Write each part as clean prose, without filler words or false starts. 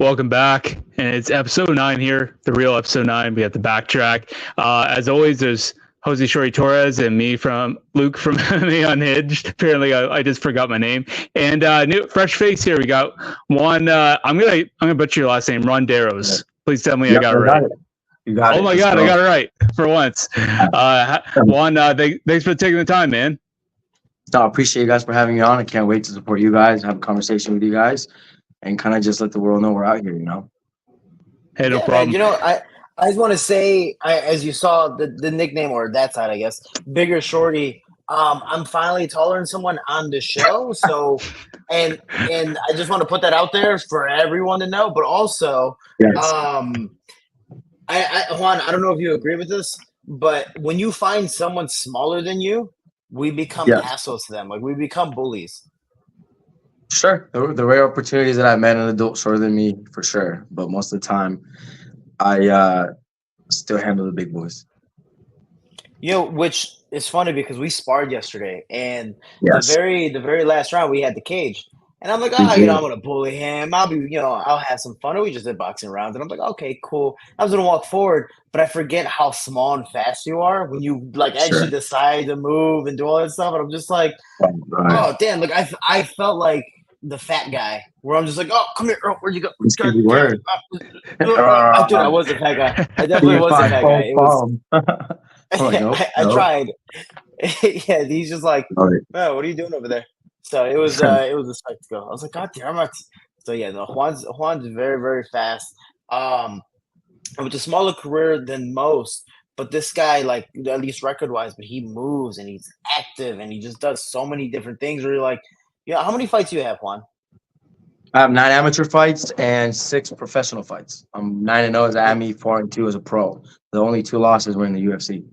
Welcome back. And it's episode 9 here, the real episode 9. We have to backtrack. As always, there's Jose Shorty Torres and me from Luke from MMA Unhinged. Apparently, I just forgot my name. And new fresh face here. We got Juan. I'm gonna butcher your last name, Ronderos. Please tell me I got it right. You got it. Oh my God, I got it right for once. Juan, thanks for taking the time, man. No, I appreciate you guys for having me on. I can't wait to support you guys, have a conversation with you guys, and kind of just let the world know we're out here, Hey, no problem. Man, I just want to say, as you saw the nickname, or that side, I guess, Bigger Shorty. I'm finally taller than someone on the show, so and I just want to put that out there for everyone to know. But also, Yes. Juan, I don't know if you agree with this, but when you find someone smaller than you, we become assholes to them. Like, we become bullies. Sure. The rare opportunities that I met an adult shorter than me, for sure. But most of the time, I still handle the big boys. Which is funny because we sparred yesterday, and the very last round we had the cage, and I'm like, I'm gonna bully him. I'll have some fun. We just did boxing rounds, and I'm like, okay, cool. I was gonna walk forward, but I forget how small and fast you are when you actually decide to move and do all that stuff. And I'm just like, oh damn! Like I felt like the fat guy, where I'm just like, oh, come here, where'd you go? Word. Dude, I was a fat guy. I definitely was a fat guy. It was. I tried. Yeah, he's just like, oh, what are you doing over there? So it was a spectacle. I was like, God damn it. So yeah, no, Juan's very, very fast. With a smaller career than most, but this guy, like, at least record wise, but he moves and he's active and he just does so many different things where you're like, how many fights do you have, Juan? I have 9 amateur fights and 6 professional fights. I'm 9-0 as an AMI, 4-2 as a pro. The only 2 losses were in the UFC.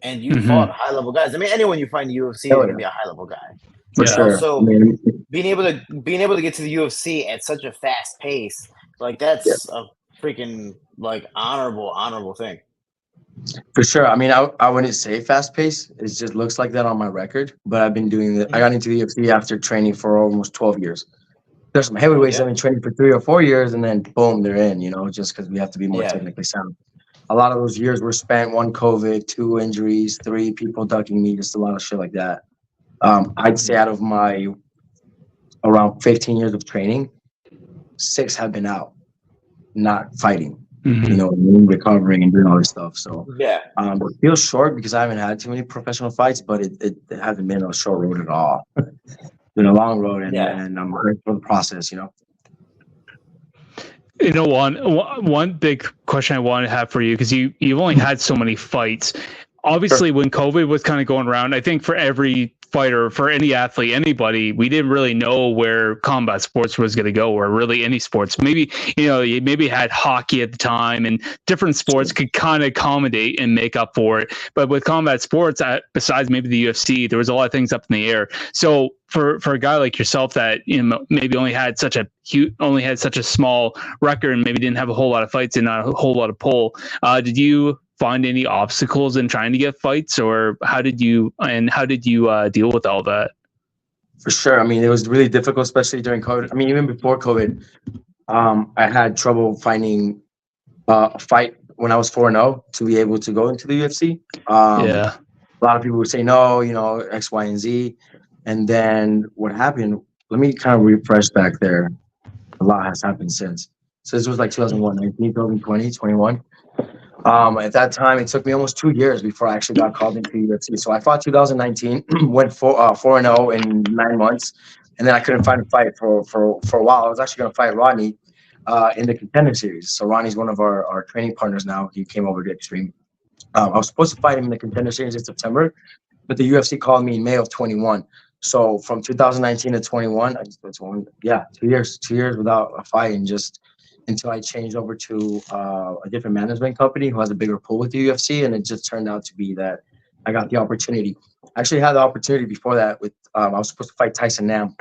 And you fought high level guys. I mean, anyone you find in the UFC is gonna be a high level guy. For sure. Also, being able to get to the UFC at such a fast pace, like, that's a freaking honorable thing. For sure. I mean, I wouldn't say fast pace. It just looks like that on my record. But I've been doing that. I got into the UFC after training for almost 12 years. There's some heavyweights that have been training for 3 or 4 years, and then boom, they're in. Just because we have to be more technically sound. A lot of those years were spent 1 COVID, 2 injuries, 3 people ducking me, just a lot of shit like that. I'd say out of my around 15 years of training, 6 have been out, not fighting. Recovering and doing all this stuff. So it feels short because I haven't had too many professional fights, but it hasn't been a short road at all. It's been a long road, and I'm grateful for the process. One big question I want to have for you, because you've only had so many fights. Obviously, when COVID was kind of going around, I think for every fighter, for any athlete, anybody, we didn't really know where combat sports was going to go, or really any sports. Maybe, you maybe had hockey at the time, and different sports could kind of accommodate and make up for it. But with combat sports, besides maybe the UFC, there was a lot of things up in the air. So for a guy like yourself that maybe only had such a small record and maybe didn't have a whole lot of fights and not a whole lot of pull, did you find any obstacles in trying to get fights, or how did you deal with all that? For sure. I mean, it was really difficult, especially during COVID. I mean, even before COVID, I had trouble finding a fight when I was 4-0 to be able to go into the UFC. A lot of people would say no, X, Y, and Z. And then what happened, let me kind of refresh back there. A lot has happened since. So this was like 2001, 19, 2020, 21. At that time, it took me almost 2 years before I actually got called into the UFC. So I fought 2019, went 4-0 in 9 months, and then I couldn't find a fight for a while. I was actually going to fight Ronnie in the Contender Series. So Ronnie's one of our training partners now. He came over to Xtreme. I was supposed to fight him in the Contender Series in September, but the UFC called me in May of 21. So from 2019 to 21, 2 years without a fight, and just until I changed over to a different management company who has a bigger pull with the UFC, and it just turned out to be that I got the opportunity. I actually had the opportunity before that with I was supposed to fight Tyson Nam.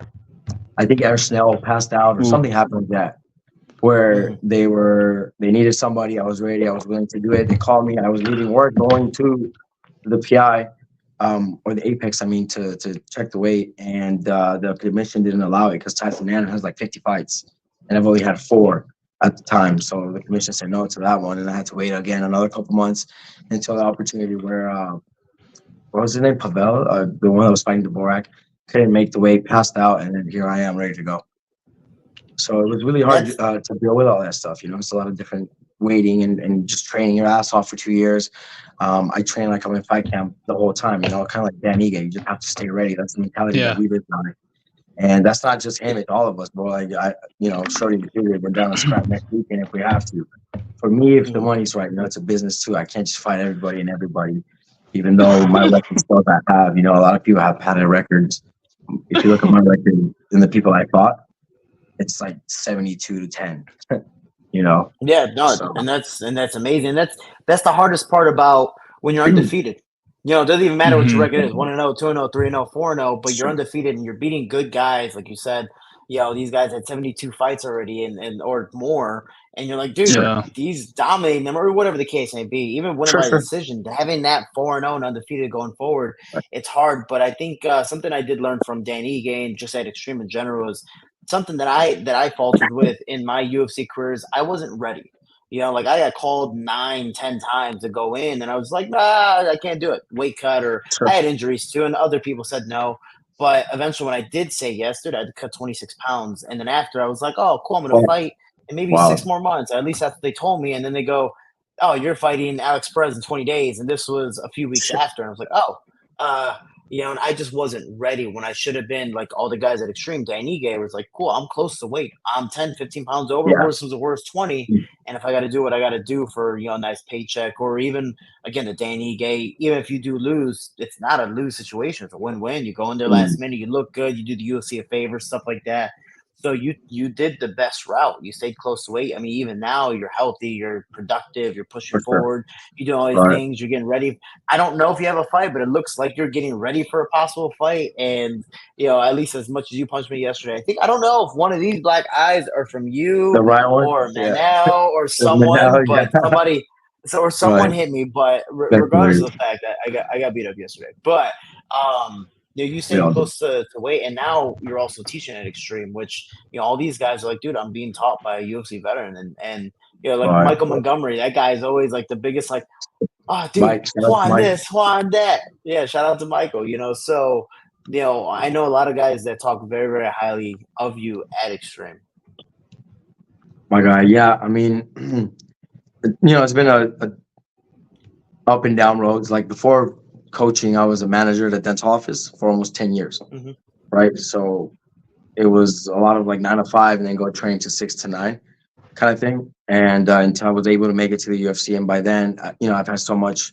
I think Eric Snell passed out or something happened like that, where they needed somebody. I was ready. I was willing to do it. They called me. I was leaving work, going to the PI or the Apex, to check the weight, and the commission didn't allow it because Tyson Nam has like 50 fights. and I've only had 4 at the time. So the commission said no to that one, and I had to wait again another couple months until the opportunity where what was his name, Pavel, the one that was fighting Dvorak, couldn't make the weight, passed out, and then here I am ready to go. So it was really hard to deal with all that stuff. It's a lot of different waiting and just training your ass off for 2 years. I train like I'm in fight camp the whole time, kind of like Dan Ige. You just have to stay ready. That's the mentality that we live by. And that's not just him, it's all of us, bro. Like, Shorty Torres, we're down to scrap next weekend if we have to. For me, if the money's right, it's a business too. I can't just fight everybody and everybody, even though my record still that have, a lot of people have padded records. If you look at my record and the people I fought, it's like 72-10. Yeah, no, so. and that's amazing. That's the hardest part about when you're undefeated. It doesn't even matter what your record is, 1-0, 2-0, 3-0, 4-0, but you're undefeated and you're beating good guys, like you said. These guys had 72 fights already and or more, and you're like, dude, these dominating them or whatever the case may be. Even winning by decision, having that 4-0 and undefeated going forward, it's hard. But I think something I did learn from Dan Ige and just at Xtreme in general is something that I faltered with in my UFC careers. I wasn't ready. I got called 9-10 times to go in, and I was like, nah, I can't do it. Weight cut, or I had injuries too, and other people said no. But eventually, when I did say yes, dude, I had to cut 26 pounds. And then after, I was like, oh, cool, I'm going to fight in maybe 6 more months. At least that's what they told me. And then they go, oh, you're fighting Alex Perez in 20 days. And this was a few weeks after. And I was like, oh, and I just wasn't ready when I should have been. Like all the guys at Xtreme, Dan Ige was like, cool, I'm close to weight. I'm 10, 15 pounds over. Worst was the worst 20. And if I got to do what I got to do for, a nice paycheck, or even, again, the Dan Ige, even if you do lose, it's not a lose situation. It's a win-win. You go in there last minute, you look good, you do the UFC a favor, stuff like that. So you did the best route. You stayed close to weight. I mean, even now you're healthy, you're productive, you're pushing forward, you do all these things, you're getting ready. I don't know if you have a fight, but it looks like you're getting ready for a possible fight. And at least as much as you punched me yesterday, I don't know if one of these black eyes are from you or Manel or someone, but somebody someone hit me. But regardless of the fact that I got beat up yesterday, but you stay close to weight, and now you're also teaching at Xtreme, which all these guys are like, dude, I'm being taught by a UFC veteran, and Michael Montgomery, that guy is always like the biggest, like, oh, dude, Juan this, Juan that. Yeah, shout out to Michael. So I know a lot of guys that talk very, very highly of you at Xtreme. My guy, yeah, I mean, it's been a up and down roads. Like before coaching, I was a manager at a dental office for almost 10 years, right? So it was a lot of like 9 to 5 and then go train to 6 to 9 kind of thing. And until I was able to make it to the UFC. And by then, I've had so much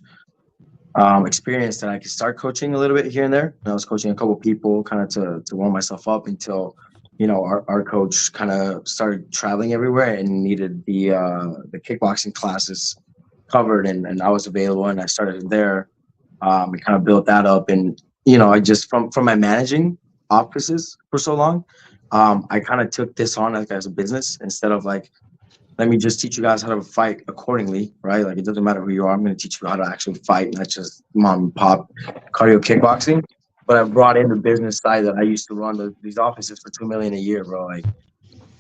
experience that I could start coaching a little bit here and there. And I was coaching a couple people kind of to warm myself up until, our coach kind of started traveling everywhere and needed the kickboxing classes covered. And I was available and I started there. We kind of built that up, and I just from my managing offices for so long, I kind of took this on like as a business instead of like, let me just teach you guys how to fight accordingly, right? Like it doesn't matter who you are, I'm going to teach you how to actually fight, not just mom and pop cardio kickboxing. But I brought in the business side that I used to run these offices for $2 million a year, bro. Like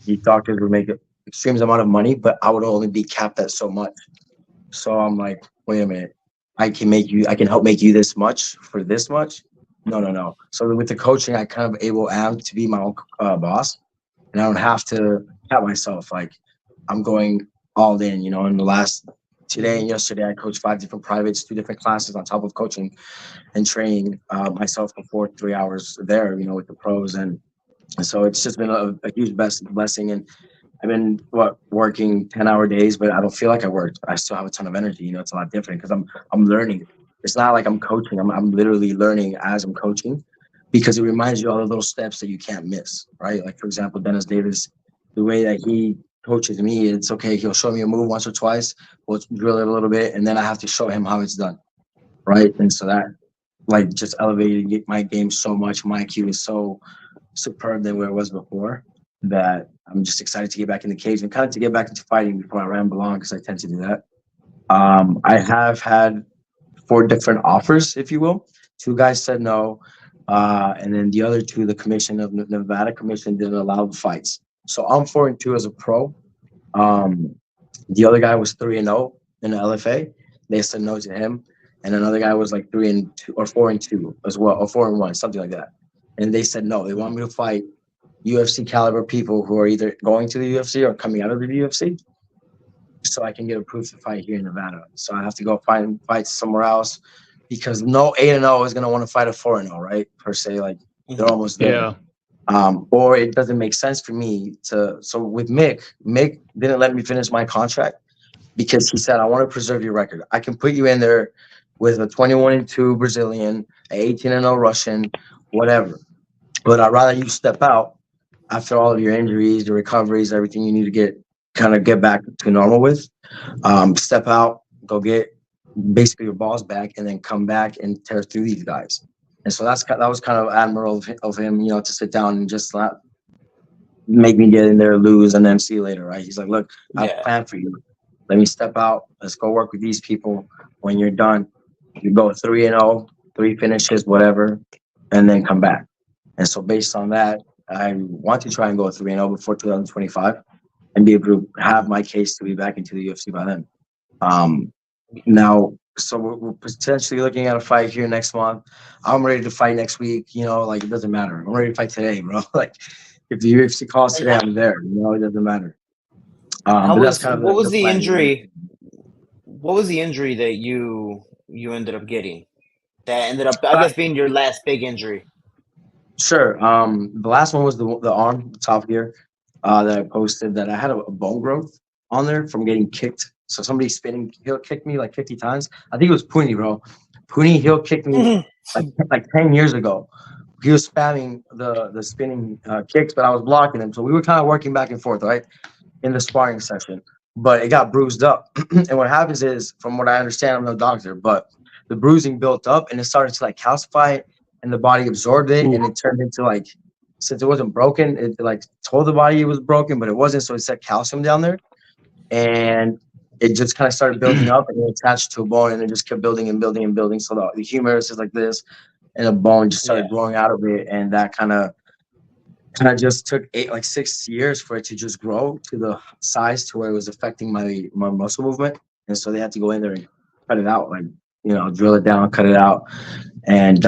these doctors would make an extreme amount of money, but I would only be capped at so much. So I'm like, wait a minute. I can help make you this much for this much. No. So with the coaching, I kind of am to be my own boss, and I don't have to cap myself. Like I'm going all in, in the last today and yesterday, I coached 5 different privates, 2 different classes on top of coaching and training myself for 3 hours there, with the pros. And so it's just been a huge blessing. And I've been working 10-hour days, but I don't feel like I worked. I still have a ton of energy. It's a lot different because I'm learning. It's not like I'm coaching. I'm literally learning as I'm coaching, because it reminds you all the little steps that you can't miss, right? Like for example, Dennis Davis, the way that he coaches me, it's okay. He'll show me a move once or twice. We'll drill it a little bit, and then I have to show him how it's done, right? And so that like just elevated my game so much. My IQ is so superb than where it was before, that I'm just excited to get back in the cage and kind of to get back into fighting before I ramble on, because I tend to do that. I have had 4 different offers, if you will. 2 guys said no, and then the other 2, the commission of Nevada commission didn't allow the fights. So I'm 4-2 as a pro. The other guy was 3-0 in the LFA. They said no to him, and another guy was like 3-2 or 4-2 as well, or 4-1, something like that. And they said no. They want me to fight UFC caliber people who are either going to the UFC or coming out of the UFC, so I can get approved to fight here in Nevada. So I have to go fight somewhere else because no 8-0 is gonna want to fight a 4-0, right? Per se, like they're almost there. Yeah. Or it doesn't make sense for me to. So with Mick didn't let me finish my contract because he said, I want to preserve your record. I can put you in there with a 21-2 Brazilian, an 18-0 Russian, whatever. But I'd rather you step out after all of your injuries, the recoveries, everything you need to get back to normal with. Step out, go get basically your balls back, and then come back and tear through these guys. And so that was kind of admirable of him, you know, to sit down and just not make me get in there, lose, and then see you later, right? He's like, look, I have a plan for you. Let me step out. Let's go work with these people. When you're done, you go 3-0, 3 finishes, whatever, and then come back. And so based on that, I want to try and go 3-0 before 2025 and be able to have my case to be back into the UFC by then. Now, so we're potentially looking at a fight here next month. I'm ready to fight next week. You know, like it doesn't matter. I'm ready to fight today, bro. Like if the UFC calls today, I'm there. You know, it doesn't matter. But that's kind of what was the injury? What was the injury that you ended up getting? That ended up, I guess, being your last big injury. Sure. The last one was the arm, the top gear, that I posted. That I had a bone growth on there from getting kicked. So somebody heel kicked me like 50 times. I think it was Puni, bro. Puni heel kicked me like 10 years ago. He was spamming the spinning kicks, but I was blocking him. So we were kind of working back and forth, right, in the sparring session. But it got bruised up. And what happens is, from what I understand, I'm no doctor, but the bruising built up and it started to like calcify, and the body absorbed it, and it turned into like, since it wasn't broken, it like told the body it was broken, but it wasn't. So it set calcium down there, and it just kind of started building up, and it attached to a bone, and it just kept building and building and building. So the humerus is like this, and a bone just started growing out of it, and that kind of just took 6 years for it to just grow to the size to where it was affecting my muscle movement. And so they had to go in there and cut it out, like, you know, drill it down, cut it out, and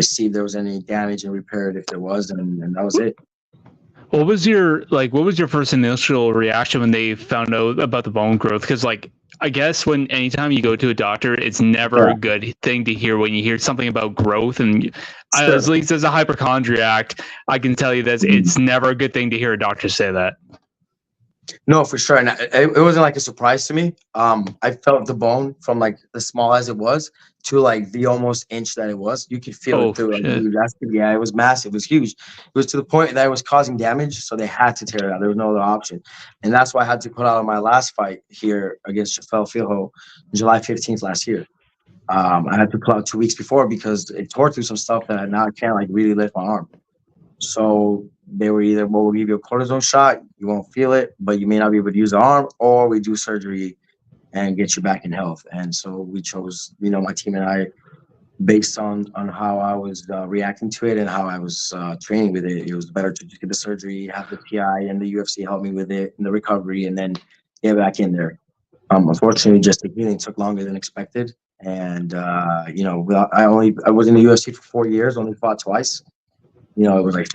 see if there was any damage and repair it if there was, and that was it. What was your first initial reaction when they found out about the bone growth? Because I guess anytime you go to a doctor, it's never a good thing to hear when you hear something about growth. And at least as a hypochondriac, I can tell you that it's never a good thing to hear a doctor say that. No, for sure. And it wasn't like a surprise to me. I felt the bone from like the small as it was to like the almost inch that it was. You could feel it through. Like, it was massive. It was huge. It was to the point that it was causing damage. So they had to tear it out. There was no other option. And that's why I had to put out on my last fight here against Jafel Filho July 15th last year. I had to put out 2 weeks before because it tore through some stuff that now I can't like really lift my arm. So they were either, we'll give you a cortisone shot, you won't feel it, but you may not be able to use the arm, or we do surgery and get you back in health. And so we chose, you know, my team and I, based on how I was reacting to it and how I was training with it, it was better to just get the surgery, have the PI and the UFC help me with it and the recovery, and then get back in there. Unfortunately, just the healing took longer than expected. And, you know, I was in the UFC for 4 years, only fought twice. You know, it was like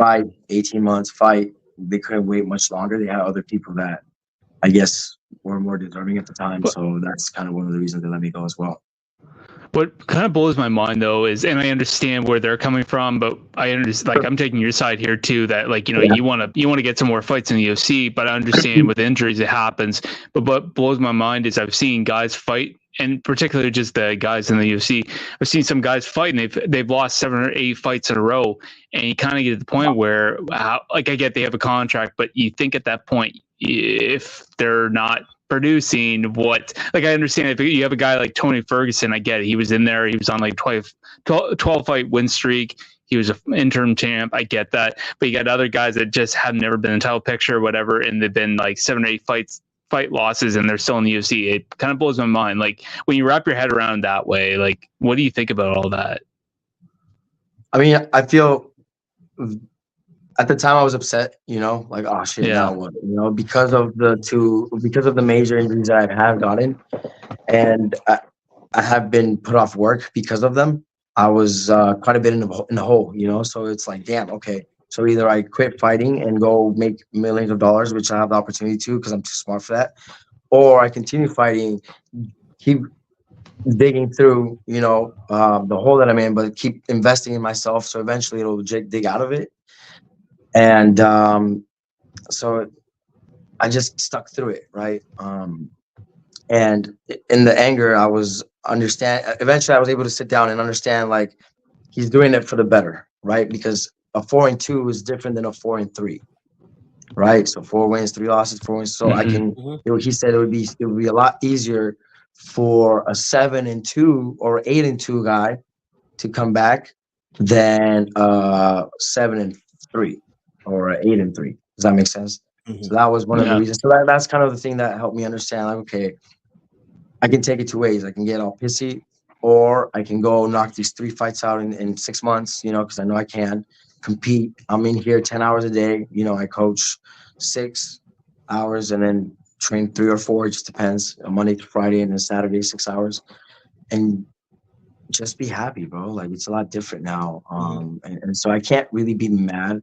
18 months fight. They couldn't wait much longer. They had other people that I guess were more deserving at the time. So that's kind of one of the reasons they let me go as well. What kind of blows my mind though is, and I understand where they're coming from, but I understand, like, I'm taking your side here too, that like, you know, you want to get some more fights in the UFC, but I understand with injuries it happens. But what blows my mind is I've seen guys fight, and particularly just the guys in the UFC, I've seen some guys fight and they've lost 7 or 8 fights in a row, and you kind of get to the point where, like, I get they have a contract, but you think at that point, if they're not producing what, like, I understand if you have a guy like Tony Ferguson, I get it. He was in there. He was on like 12 fight win streak. He was an interim champ. I get that. But you got other guys that just have never been in the title picture or whatever, and they've been like 7 or 8 fight losses, and they're still in the UFC. It kind of blows my mind. Like, when you wrap your head around that way, like, what do you think about all that? I mean, I feel at the time I was upset, like, oh shit, now what? Because of the major injuries that I have gotten, and I have been put off work because of them. I was quite a bit in the hole, So it's like, damn, okay. So either I quit fighting and go make millions of dollars, which I have the opportunity to because I'm too smart for that, or I continue fighting, keep digging through, the hole that I'm in, but keep investing in myself. So eventually it'll dig out of it. And so I just stuck through it, right? And in the anger, eventually I was able to sit down and understand, like, he's doing it for the better, right? Because a 4-2 is different than a 4-3, right? So 4 wins, 3 losses, 4 wins. So he said it would be a lot easier for a 7-2 or 8-2 guy to come back than 7-3 or 8-3. Does that make sense? So that was one of the reasons. So that's kind of the thing that helped me understand, like, okay, I can take it 2 ways. I can get all pissy, or I can go knock these 3 fights out in 6 months, because I know I can compete. I'm in here 10 hours a day. I coach 6 hours and then train 3 or 4. It just depends. Monday to Friday and then Saturday, 6 hours. And just be happy, bro. Like, it's a lot different now. And so I can't really be mad,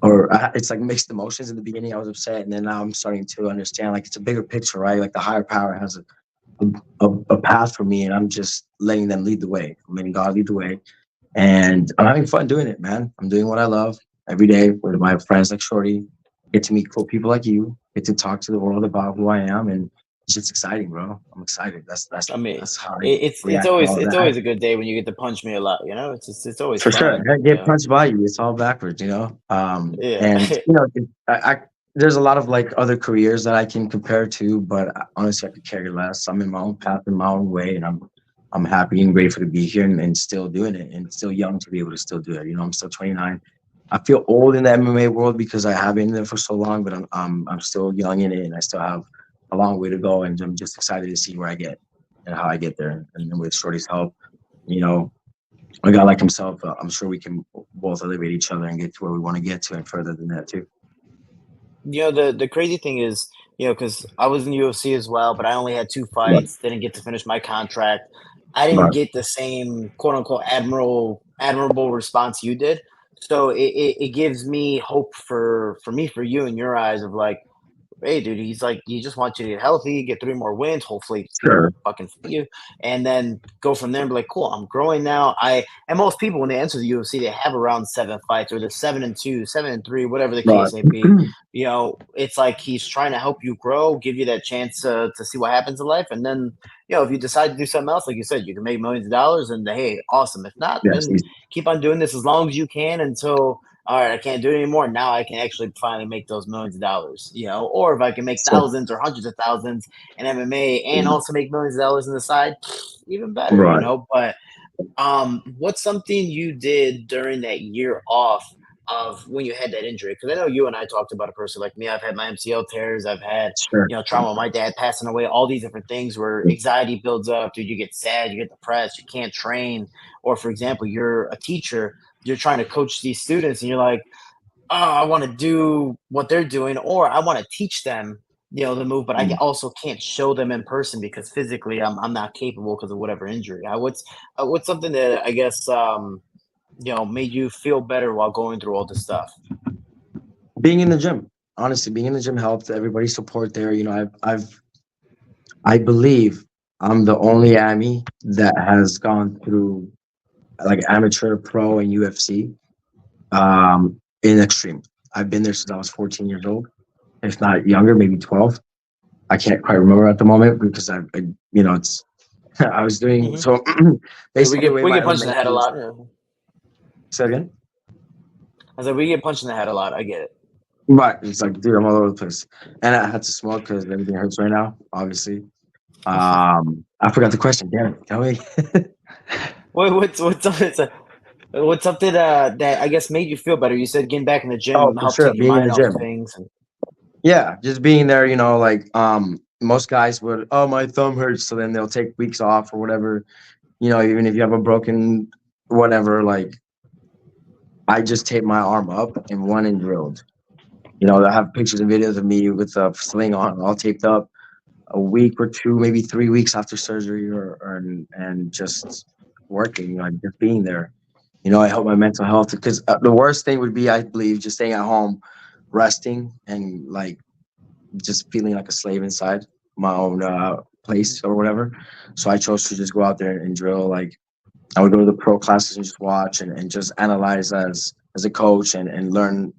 or it's like mixed emotions. In the beginning, I was upset, and then now I'm starting to understand, like, it's a bigger picture, right? Like, the higher power has a path for me, and I'm just letting them lead the way. I'm letting God lead the way, and I'm having fun doing it, man. I'm doing what I love every day with my friends like Shorty. Get to meet cool people like you. Get to talk to the world about who I am, and it's just exciting, bro. I'm excited. That's how it's always a good day when you get to punch me a lot. It's always for fun, sure. Get punched by you. It's all backwards, And there's a lot of, like, other careers that I can compare to, but honestly, I could care less. I'm in my own path, in my own way, and I'm happy and grateful to be here and still doing it, and still young to be able to still do it. I'm still 29. I feel old in the MMA world because I have been there for so long, but I'm still young in it, and I still have a long way to go, and I'm just excited to see where I get and how I get there. And with Shorty's help, a guy like himself, I'm sure we can both elevate each other and get to where we want to get to, and further than that too. The crazy thing is, because I was in UFC as well, but I only had 2 fights, didn't get to finish my contract. I didn't get the same quote unquote admirable response you did. So it gives me hope for you in your eyes of, like, hey, dude, he's like, he just wants you to get healthy, get 3 more wins, hopefully Sure. fucking fight you, and then go from there and be like, cool, I'm growing now. And most people, when they enter the UFC, they have around 7 fights, or they're 7-2, 7-3, whatever the case may be. It's like he's trying to help you grow, give you that chance to see what happens in life. And then, if you decide to do something else, like you said, you can make millions of dollars, and hey, awesome. If not, then keep on doing this as long as you can until, all right, I can't do it anymore. Now I can actually finally make those millions of dollars, or if I can make thousands or hundreds of thousands in MMA and also make millions of dollars on the side, even better, But what's something you did during that year off of when you had that injury? Because I know you and I talked about a person like me. I've had my MCL tears. I've had, trauma. My dad passing away, all these different things where anxiety builds up. Dude, you get sad, you get depressed, you can't train. Or, for example, you're a teacher. You're trying to coach these students, and you're like, oh, I want to do what they're doing, or I want to teach them, the move, but I also can't show them in person because physically I'm not capable because of whatever injury. What's something that I guess made you feel better while going through all this stuff? Being in the gym, honestly, being in the gym helped. Everybody's support there. I believe I'm the only AMI that has gone through, like, amateur, pro, and UFC in Xtreme. I've been there since I was 14 years old, if not younger, maybe 12. I can't quite remember at the moment because it's I was doing so. Basically, we get punched in the head a lot. Say again. I said we get punched in the head a lot. I get it. Right, it's like, dude, I'm all over the place, and I had to smoke because everything hurts right now. Obviously, I forgot the question. Damn it, tell me. What's something that I guess made you feel better? You said getting back in the gym helped take your mind off things. Yeah, just being there, like, most guys would, oh, my thumb hurts, so then they'll take weeks off or whatever, even if you have a broken whatever, like, I just taped my arm up and went and drilled. You know, I have pictures and videos of me with a sling on, all taped up, a week or two, maybe 3 weeks after surgery, and just working, like just being there. You know, I help my mental health because the worst thing would be, I believe, just staying at home, resting, and like just feeling like a slave inside my own place or whatever. So I chose to just go out there and drill. Like I would go to the pro classes and just watch and just analyze as a coach and learn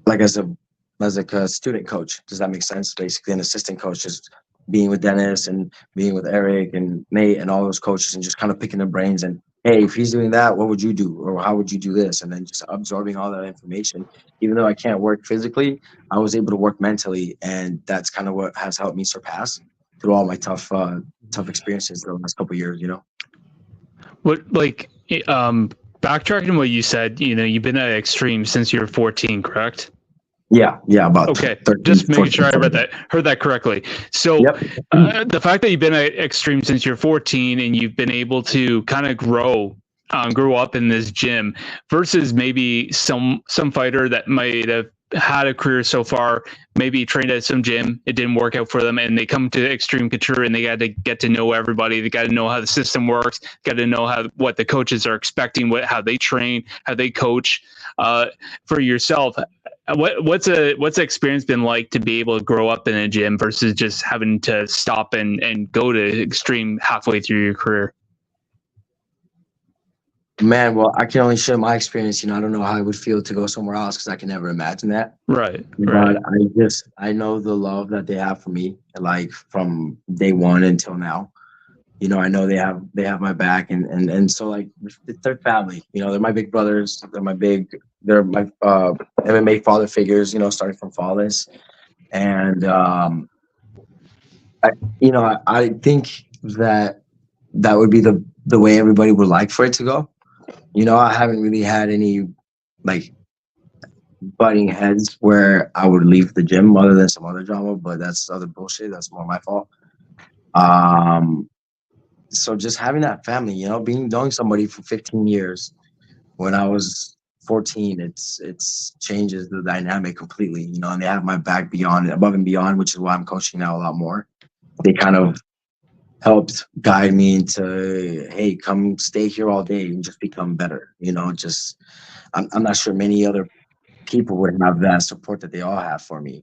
like as a student coach. Does that make sense? Basically, an assistant coach, just being with Dennis and being with Eric and Nate and all those coaches and just kind of picking their brains and, hey, if he's doing that, what would you do? Or how would you do this? And then just absorbing all that information. Even though I can't work physically, I was able to work mentally. And that's kind of what has helped me surpass through all my tough experiences the last couple of years, you know? What, like, backtracking what you said, you know, you've been at Xtreme since you were 14, correct? Yeah, about okay. 13, just making 14, sure I heard that correctly. So yep. The fact that you've been at Xtreme since you're 14 and you've been able to kind of grow up in this gym versus maybe some fighter that might have had a career so far, maybe trained at some gym, it didn't work out for them, and they come to Xtreme Couture and they got to get to know everybody. They got to know how the system works, got to know what the coaches are expecting, how they train, how they coach. For yourself, what's the experience been like to be able to grow up in a gym versus just having to stop and go to Xtreme halfway through your career? Man, well, I can only share my experience. You know, I don't know how I would feel to go somewhere else because I can never imagine that. Right. But I know the love that they have for me, like from day one until now. You know, I know they have my back, and so like they're family. You know, they're my big brothers. They're my MMA father figures. You know, starting from Flawless, and I think that would be the way everybody would like for it to go. You know, I haven't really had any like butting heads where I would leave the gym other than some other drama, but that's other bullshit. That's more my fault. So just having that family, you know, knowing somebody for 15 years when I was 14, it's changes the dynamic completely, you know, and they have my back above and beyond, which is why I'm coaching now a lot more. They kind of helped guide me into, hey, come stay here all day and just become better. You know, just I'm not sure many other people would have that support that they all have for me,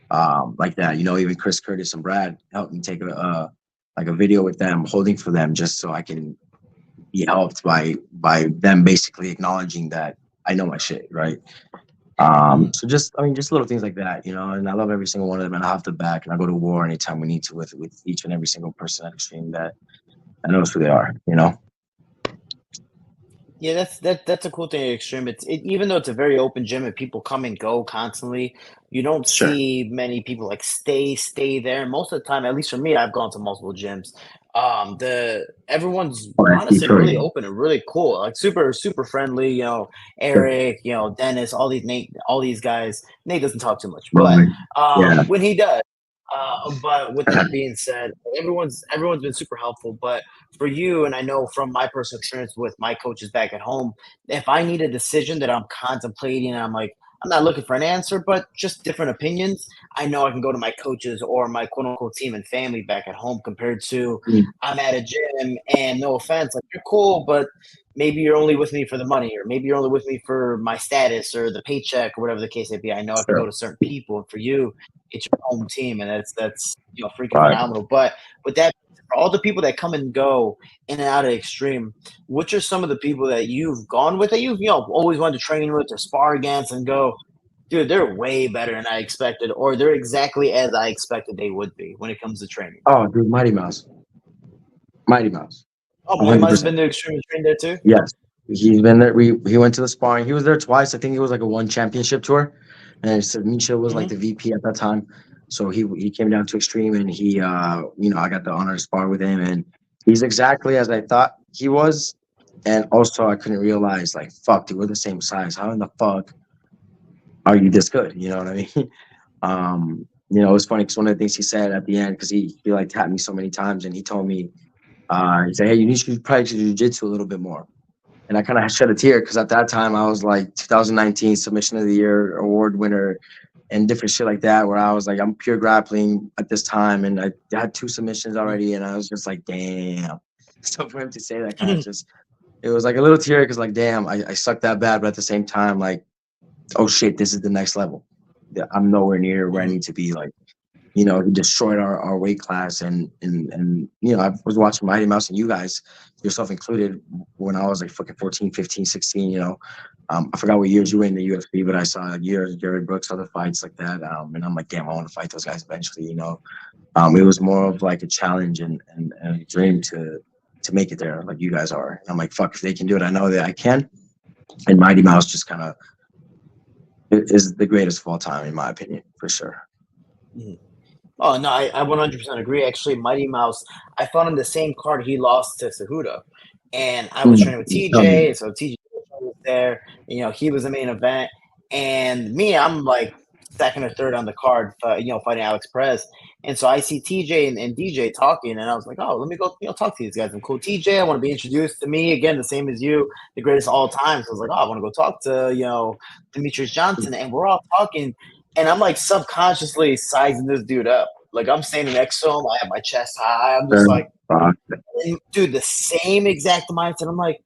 like that. You know, even Chris Curtis and Brad helped me take a video with them, holding for them, just so I can be helped by them basically acknowledging that I know my shit, right? So just little things like that, you know, and I love every single one of them, and I have to back, and I go to war anytime we need to with each and every single person at Xtreme that knows who they are, you know? Yeah, that's a cool thing at Xtreme. Even though it's a very open gym and people come and go constantly, you don't see many people like stay there. And most of the time, at least for me, I've gone to multiple gyms. Everyone's honestly really open and really cool, like super friendly. You know, Eric, you know, Dennis, Nate, all these guys. Nate doesn't talk too much, but when he does. But with that being said, everyone's been super helpful. But for you, and I know from my personal experience with my coaches back at home, if I need a decision that I'm contemplating, and I'm like, I'm not looking for an answer, but just different opinions, I know I can go to my coaches or my quote unquote team and family back at home compared to I'm at a gym and no offense, like you're cool, but maybe you're only with me for the money, or maybe you're only with me for my status or the paycheck or whatever the case may be. I know I can go to certain people, and for you, it's your home team, and that's you know freaking phenomenal. But with that, for all the people that come and go in and out of Xtreme, which are some of the people that you've gone with that you've always wanted to train with or spar against and go, dude, they're way better than I expected, or they're exactly as I expected they would be when it comes to training? Oh, dude, Mighty Mouse. Oh, Mighty Mouse has been to Xtreme train there too? Yes. He's been there. He went to the sparring. He was there twice. I think it was like a one championship tour. And so Misha was like the VP at that time. So he came down to Xtreme, and he I got the honor to spar with him, and he's exactly as I thought he was. And also I couldn't realize, like, fuck, dude, we're the same size. How in the fuck are you this good? You know what I mean? It was funny because one of the things he said at the end, because he like tapped me so many times, and he told me, he said, hey, you should probably do jiu-jitsu a little bit more. And I kind of shed a tear because at that time I was like 2019 Submission of the Year award winner and different shit like that, where I was like, I'm pure grappling at this time, and I had 2 submissions already, and I was just like, damn. So for him to say that kind of just, it was like a little tear because like, damn, I sucked that bad, but at the same time, like, oh shit, this is the next level. Yeah, I'm nowhere near where I need to be. Like, he destroyed our weight class, and I was watching Mighty Mouse and you guys, yourself included, when I was like fucking 14, 15, 16, I forgot what years you were in the UFC, but I saw years, Jared Brooks, other fights like that. And I'm like, damn, I want to fight those guys eventually, It was more of like a challenge and a dream to make it there like you guys are. And I'm like, fuck, if they can do it, I know that I can. And Mighty Mouse just kind of is the greatest of all time, in my opinion, for sure. Oh, no, I 100% agree. Actually, Mighty Mouse, I fought on the same card he lost to Cejudo. And I was training with TJ, so TJ was there. He was the main event. And me, I'm like second or third on the card, fighting Alex Perez. And so I see TJ and DJ talking, and I was like, oh, let me go talk to these guys. I'm cool. TJ, I want to be introduced to me. Again, the same as you, the greatest of all time. So I was like, oh, I want to go talk to, Demetrius Johnson. And we're all talking. And I'm like subconsciously sizing this dude up. Like I'm standing next to him. I have my chest high. I'm just like, dude, the same exact mindset. I'm like,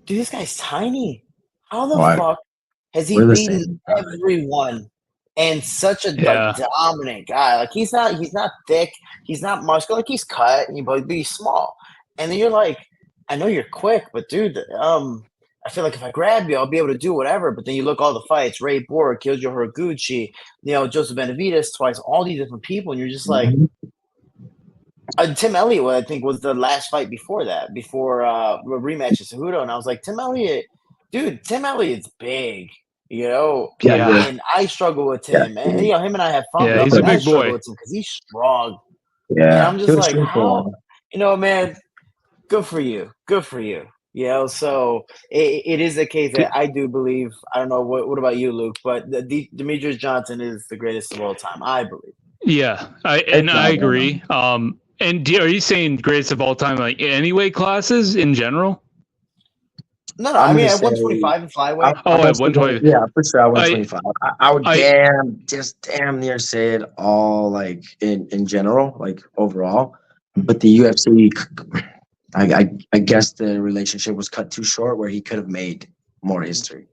dude, this guy's tiny. How the fuck has he beaten everyone and such a dominant guy? Like he's not thick. He's not muscular. Like he's cut, but he's small. And then you're like, I know you're quick, but dude, I feel like if I grab you, I'll be able to do whatever. But then you look all the fights: Ray Borg, Kyojo Horiguchi, Joseph Benavidez twice, all these different people, and you're just like, Tim Elliott, I think, was the last fight before that, before a rematch of Cejudo, and I was like, Tim Elliott, dude, Tim Elliott's big, and I struggle with him, and him and I have fun. Yeah, he's a big boy because he's strong. Yeah, and I'm just like, how, man, good for you. So it is a case that I do believe. I don't know what about you, Luke, but Demetrius Johnson is the greatest of all time, I believe. Yeah, I agree. And are you saying greatest of all time, like any weight classes in general? No, I mean at 125 in flyweight. At 120. Yeah, for sure. At 125. I would damn near say it all, like in general, like overall. But the UFC, I guess the relationship was cut too short where he could have made more history.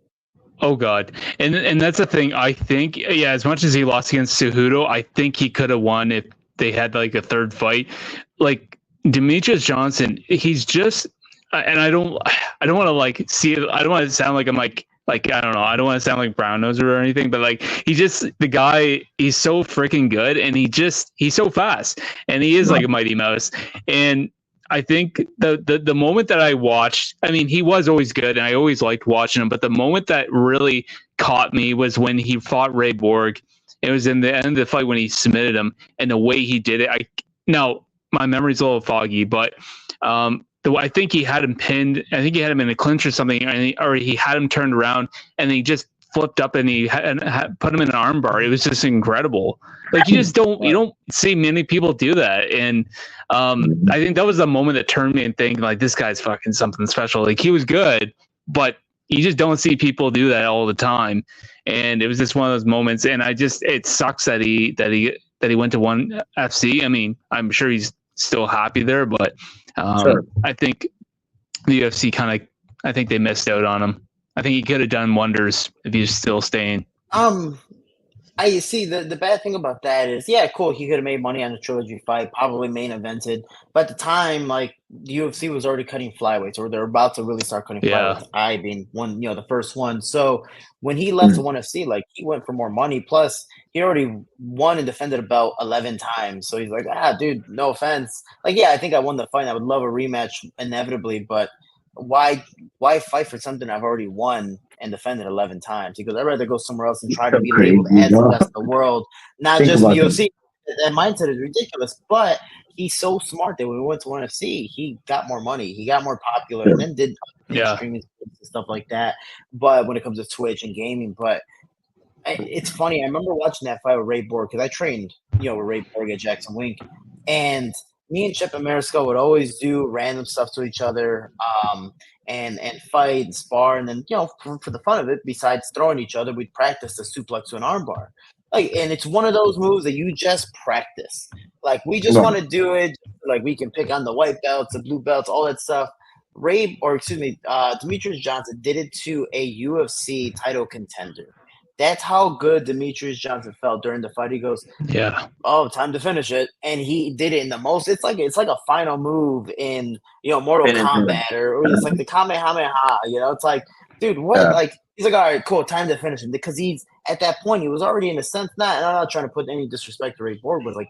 Oh God, and that's the thing. I think, as much as he lost against Cejudo, I think he could have won if they had like a third fight. Like Demetrius Johnson, he's just, and I don't want to like see it. I don't want to sound like I'm like I don't know. I don't want to sound like brown noser or anything, but like the guy, he's so freaking good, and he's so fast, and he is like a Mighty Mouse. And I think the moment that I watched, I mean, he was always good, and I always liked watching him. But the moment that really caught me was when he fought Ray Borg. It was in the end of the fight when he submitted him, and the way he did it. Now my memory's a little foggy, but I think he had him pinned. I think he had him in a clinch or something, or he had him turned around, and he just flipped up and he put him in an armbar. It was just incredible. Like you don't see many people do that, and I think that was the moment that turned me and thinking like, this guy's fucking something special. Like he was good, but you just don't see people do that all the time. And it was just one of those moments. And it sucks that he went to ONE FC. I mean, I'm sure he's still happy there, but sure. I think the UFC I think they missed out on him. I think he could have done wonders if he was still staying. I see the bad thing about that is, cool. He could have made money on the trilogy fight, probably main evented. But at the time, like the UFC was already cutting flyweights, or they're about to really start cutting flyweights. I being one, the first one. So when he left to ONE FC, like he went for more money. Plus, he already won and defended a belt 11 times. So he's like, dude, no offense. Like, I think I won the fight. I would love a rematch inevitably, but why fight for something I've already won and defended 11 times? Because I'd rather go somewhere else and try to be labeled as the best in the world, not just the UFC. That mindset is ridiculous, but he's so smart that when we went to ONE FC, he got more money, he got more popular, and then did streaming and stuff like that. But when it comes to Twitch and gaming, but it's funny. I remember watching that fight with Ray Borg because I trained, with Ray Borg at Jackson Wink, and me and Chip and Mariscal would always do random stuff to each other, and fight and spar, and then for the fun of it, besides throwing each other, we'd practice the suplex to an armbar. Like, and it's one of those moves that you just practice. Like, we just want to do it. Like, we can pick on the white belts, the blue belts, all that stuff. Demetrius Johnson did it to a UFC title contender. That's how good Demetrius Johnson felt during the fight. He goes, Yeah. "Oh, time to finish it," and he did it in the most. It's like a final move in Mortal Kombat, or it's like the Kamehameha. It's like, dude, what? Yeah. Like, he's like, all right, cool, time to finish it, because he's at that point he was already in a sense not. And I'm not trying to put any disrespect to Ray Borg, but like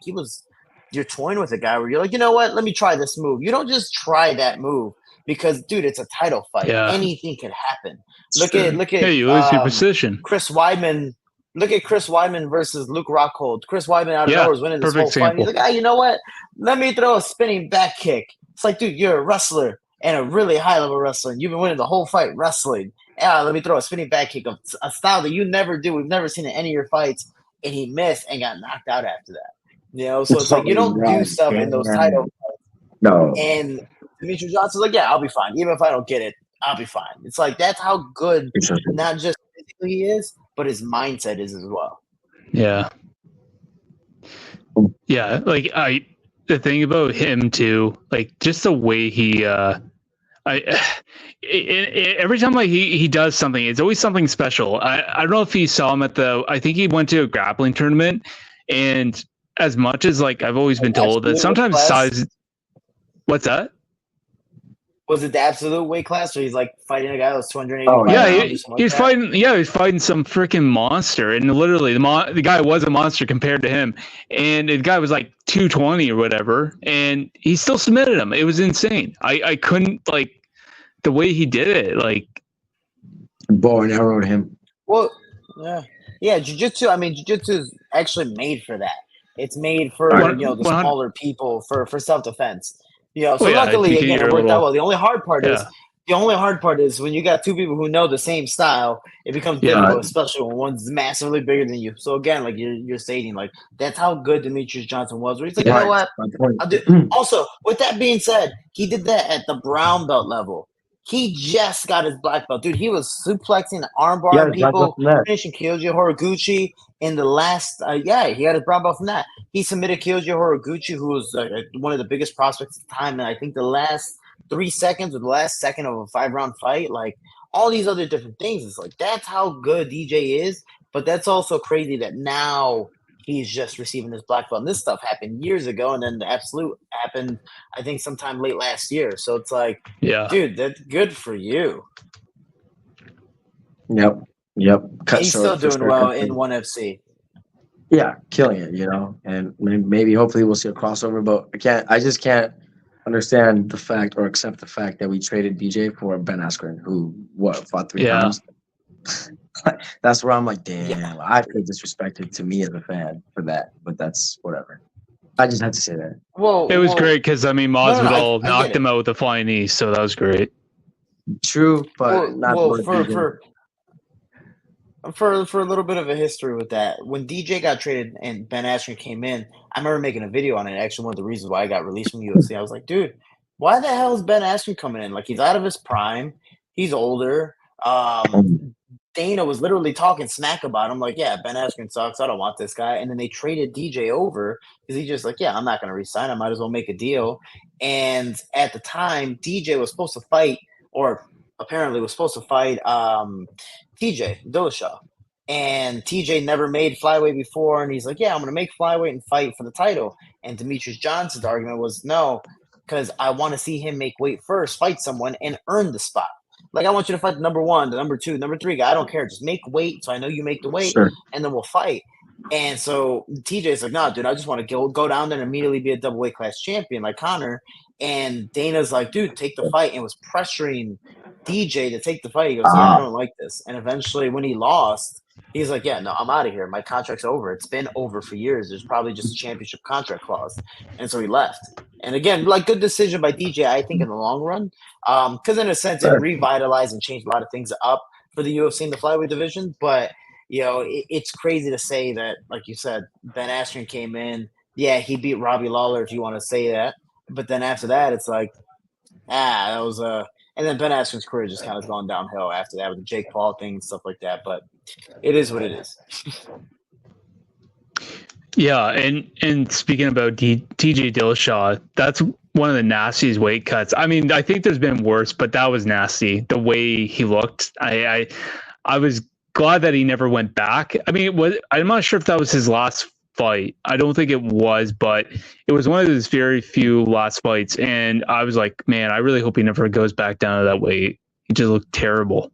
you're toying with a guy where you're like, you know what? Let me try this move. You don't just try that move. Because, dude, it's a title fight. Yeah. Anything can happen. Look at hey, you lose your position. Chris Weidman. Look at Chris Weidman versus Luke Rockhold. Chris Weidman out of nowhere is winning this whole fight. He's like, you know what? Let me throw a spinning back kick. It's like, dude, you're a wrestler and a really high level wrestler. And you've been winning the whole fight wrestling. Let me throw a spinning back kick, a style that you never do. We've never seen in any of your fights. And he missed and got knocked out after that. So it's like you don't do stuff in those title fights. No. And Demetrius Johnson's like, yeah, I'll be fine. Even if I don't get it, I'll be fine. It's like, that's how good not just physically he is, but his mindset is as well. Yeah. Yeah. Like the thing about him too, like just the way he, every time like he does something, it's always something special. I don't know if you saw him I think he went to a grappling tournament, and as much as like I've always been told that sometimes size. What's that? Was it the absolute weight class, or he's like fighting a guy that was 280? Oh yeah, he's fighting. Yeah, he's fighting some freaking monster, and literally the guy was a monster compared to him, and the guy was like 220 or whatever, and he still submitted him. It was insane. I couldn't like the way he did it. Like bow and arrowed him. Well, yeah. Jiu-jitsu. I mean, jiu-jitsu is actually made for that. It's made for the smaller people for self-defense. Luckily, again, it worked out well. The only hard part is when you got two people who know the same style, it becomes difficult, especially when one's massively bigger than you. So again, like you're stating, like that's how good Demetrius Johnson was. Where he's like, you know what? I'll do. Also, with that being said, he did that at the brown belt level. He just got his black belt, dude. He was suplexing the armbar people, finishing Kyoji Horiguchi in the last. He got his brown belt from that. He submitted Kyoji Horiguchi, who was one of the biggest prospects at the time, and I think the last 3 seconds or the last second of a 5-round fight, like all these other different things. It's like that's how good DJ is, but that's also crazy that now he's just receiving this black belt. And this stuff happened years ago, and then the absolute happened, I think, sometime late last year. So it's like, dude, that's good for you. Yep. He's still doing well in ONE FC. Yeah, killing it, and maybe hopefully we'll see a crossover, but I just can't understand the fact or accept the fact that we traded DJ for Ben Askren, who fought 3 times. That's where I'm like, damn, I feel disrespected to me as a fan for that, but that's whatever. I just had to say that. Well, it was great because Masvidal knocked him out with a flying knee, so that was great. True, but for a little bit of a history with that, when DJ got traded and Ben Askren came in, I remember making a video on it. Actually, one of the reasons why I got released from UFC, I was like, dude, why the hell is Ben Askren coming in? Like, he's out of his prime, he's older. Dana was literally talking smack about him, like, yeah, Ben Askren sucks. I don't want this guy. And then they traded DJ over because he's just like, yeah, I'm not going to resign. I might as well make a deal. And at the time, DJ was supposed to fight, or apparently was supposed to fight TJ Dillashaw. And TJ never made flyweight before. And he's like, yeah, I'm going to make flyweight and fight for the title. And Demetrius Johnson's argument was, no, because I want to see him make weight first, fight someone, and earn the spot. Like, I want you to fight the number 1, the number 2, number 3 guy. I don't care. Just make weight so I know you make the weight, and then we'll fight. And so TJ's like, no, dude, I just want to go down there and immediately be a double weight class champion like Conor. And Dana's like, dude, take the fight, and was pressuring DJ to take the fight. He goes, yeah, I don't like this. And eventually when he lost, he's like, yeah, no, I'm out of here. My contract's over. It's been over for years. There's probably just a championship contract clause. And so he left. And again, like, good decision by DJ, I think, in the long run. Because in a sense, it revitalized and changed a lot of things up for the UFC in the flyweight division. But, it's crazy to say that, like you said, Ben Askren came in. Yeah, he beat Robbie Lawler, if you want to say that. but then after that, it's like, that was and then Ben Askren's career just kind of gone downhill after that with the Jake Paul thing and stuff like that. But it is what it is. Yeah, and speaking about TJ Dillashaw, that's one of the nastiest weight cuts. I mean, I think there's been worse, but that was nasty. The way he looked, I was glad that he never went back. I mean, I'm not sure if that was his last fight. I don't think it was, but it was one of his very few last fights, and I was like, man, I really hope he never goes back down to that weight. He just looked terrible.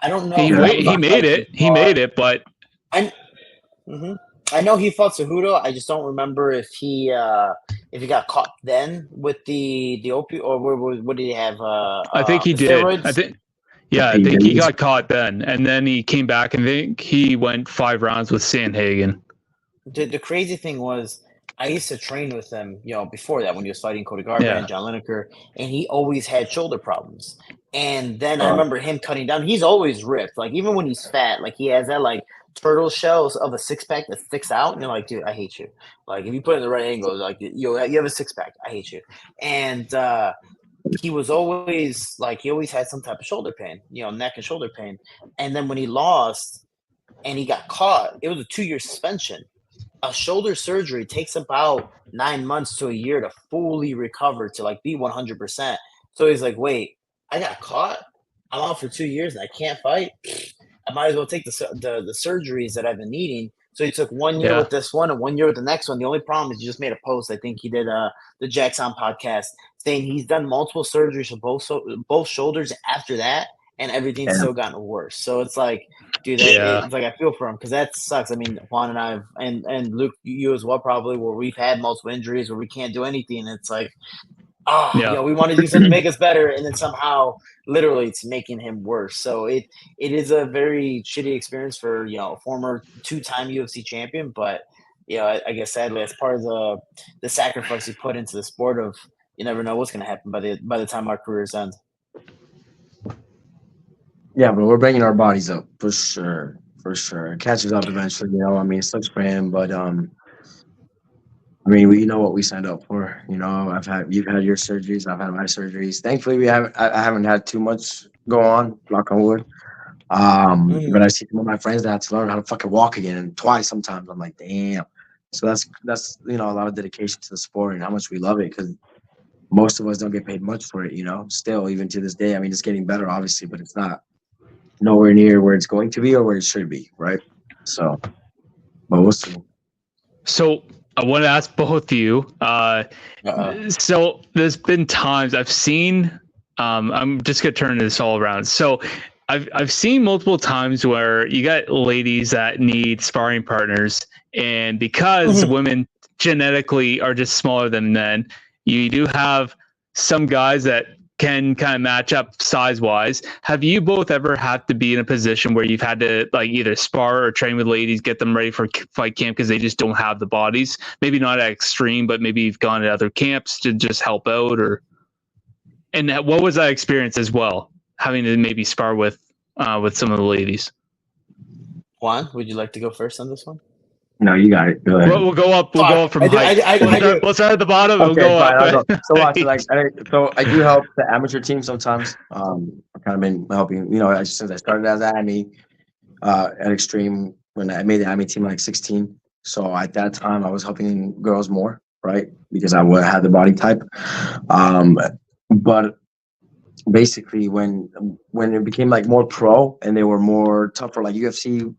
I don't know. He made it. He made it, but I know he fought Cejudo. I just don't remember if he got caught then with the opioid, or what did he have? I think he did. Steroids? I think he got caught then, and then he came back, and I think he went 5 rounds with Sandhagen. The crazy thing was, I used to train with him, before that when he was fighting Cody Garbrandt and John Lineker, and he always had shoulder problems. And then I remember him cutting down. He's always ripped. Like, even when he's fat, like, he has that, like, turtle shells of a six-pack that sticks out, and you're like, dude, I hate you. Like, if you put it in the right angle, like, you have a six-pack, I hate you. And he was always, like, he always had some type of shoulder pain, neck and shoulder pain. And then when he lost and he got caught, it was a 2-year suspension. A shoulder surgery takes about 9 months to a year to fully recover, to, like, be 100%. So he's like, wait, I got caught? I'm out for 2 years and I can't fight? I might as well take the surgeries that I've been needing. So he took 1 year with this one and 1 year with the next one. The only problem is he just made a post. I think he did the Jackson podcast saying he's done multiple surgeries for both shoulders after that, and everything's still gotten worse. So it's like, dude, it's like I feel for him because that sucks. I mean, Juan and I and Luke, you as well, probably, where we've had multiple injuries where we can't do anything. And it's like, we want to do something to make us better, and then somehow, literally, it's making him worse. So it is a very shitty experience for a former 2-time UFC champion. But I guess sadly, that's part of the sacrifice you put into the sport of you never know what's going to happen by the time our careers end. Yeah, but we're bringing our bodies up for sure. It catches up eventually. I mean, it sucks for him, but I mean, we know what we signed up for. You've had your surgeries, I've had my surgeries. Thankfully, I haven't had too much go on, knock on wood. But I see some of my friends that had to learn how to fucking walk again, and twice sometimes. I'm like, damn. So that's a lot of dedication to the sport and how much we love it, because most of us don't get paid much for it. Still, even to this day. I mean, it's getting better, obviously, but it's not nowhere near where it's going to be or where it should be, right? So, but we'll see. So I want to ask both of you. So there's been times I've seen. I'm just gonna turn this all around. So I've seen multiple times where you got ladies that need sparring partners, and because women genetically are just smaller than men, you do have some guys that can kind of match up size-wise. Have you both ever had to be in a position where you've had to like either spar or train with ladies, get them ready for fight camp because they just don't have the bodies? Maybe not at Xtreme, but maybe you've gone to other camps to just help out, and what was that experience as well, having to maybe spar with some of the ladies? Juan, would you like to go first on this one? No, you got it. Go ahead. We'll go up. We'll go up from height. We'll start at the bottom. Okay, we'll go fine, up. So I do help the amateur team sometimes. I've kind of been helping, since I started as AMI at Xtreme, when I made the AMI team like 16. So at that time, I was helping girls more, right? Because I had the body type. But basically, when it became like more pro and they were more tougher, like UFC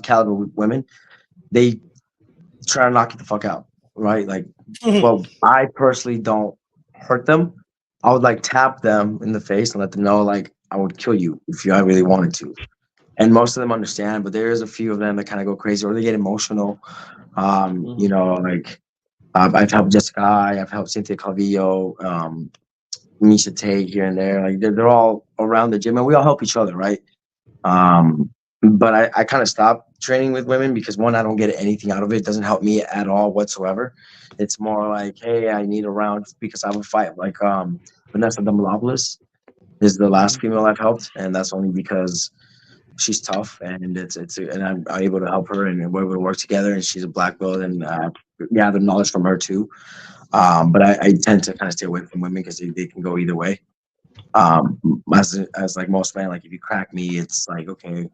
caliber women, they try to knock you the fuck out, right? Like, well, I personally don't hurt them. I would like tap them in the face and let them know, like, I would kill you if I really wanted to. And most of them understand, but there is a few of them that kind of go crazy or they get emotional. Like I've helped Jessica, I've helped Cynthia Calvillo, Misha Tate here and there. Like they're all around the gym and we all help each other, right? But I kind of stopped training with women because, one, I don't get anything out of it. It doesn't help me at all whatsoever. It's more like, hey, I need a round because I would fight. Like Vanessa Demolopoulos is the last female I've helped, and that's only because she's tough and and I'm able to help her and we're able to work together. And she's a black belt, and gather knowledge from her too. But I tend to kind of stay away from women because they can go either way. As like most men, like if you crack me, it's like, okay,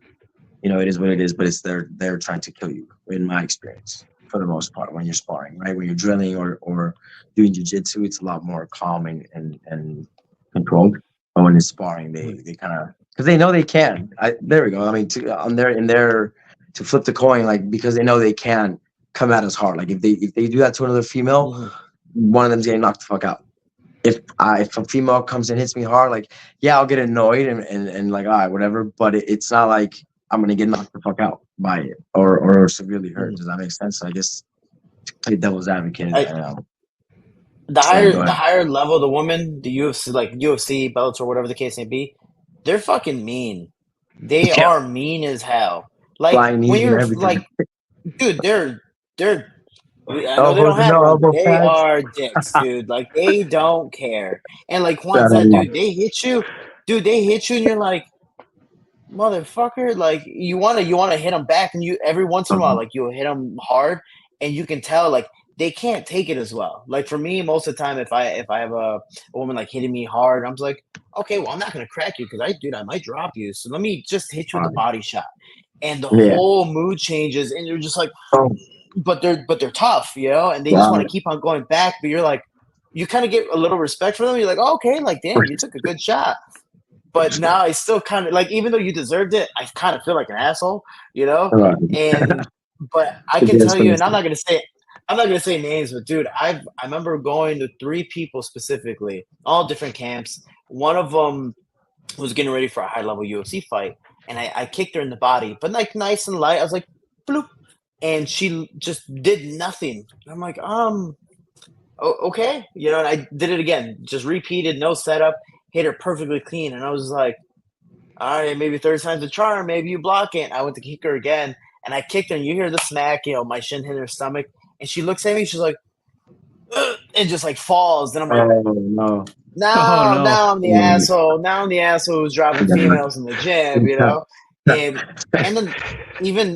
it is what it is, but it's they're trying to kill you, in my experience, for the most part, when you're sparring, right? When you're drilling or doing jiu-jitsu, it's a lot more calming and controlled. But when it's sparring, they kind of, because they know they can. There we go. I mean, to flip the coin, like, because they know they can come at us hard. Like if they do that to another female, one of them's getting knocked the fuck out. If a female comes and hits me hard, like, yeah, I'll get annoyed and like, all right, whatever. But it's not like I'm gonna get knocked the fuck out by it or severely hurt. Does that make sense? I guess, to play devil's advocate. The higher level, the women, the UFC, like UFC, Bellator, whatever the case may be, they're fucking mean. They are mean as hell. Like when you're like, dude, they're. I know they don't have one. They are dicks, dude. Like they don't care. And like Juan said, dude, they hit you. Dude, they hit you, and you're like, motherfucker. Like you wanna hit them back, and you every once in a while, like you'll hit them hard, and you can tell like they can't take it as well. Like for me, most of the time, if I have a woman like hitting me hard, I'm just like, okay, well, I'm not gonna crack you because I might drop you. So let me just hit you with a body shot, and the whole mood changes, and you're just like. But they're tough, and they just want to keep on going back. But you're like, you kind of get a little respect for them. You're like, oh, okay, like damn, you took a good shot. But now I still kind of like, even though you deserved it, I kind of feel like an asshole, And but I can tell you, and I'm not gonna say names, but dude, I remember going to 3 people specifically, all different camps. One of them was getting ready for a high level UFC fight, and I kicked her in the body, but like nice and light. I was like, bloop. And she just did nothing. I'm like, okay. And I did it again. Just repeated, no setup, hit her perfectly clean. And I was like, all right, maybe third time's a charm. Maybe you block it. I went to kick her again. And I kicked her, and you hear the smack, my shin hit her stomach. And she looks at me, she's like, ugh, and just like falls. And I'm like, oh, no. Now I'm the asshole. Now I'm the asshole who's dropping females in the gym, And then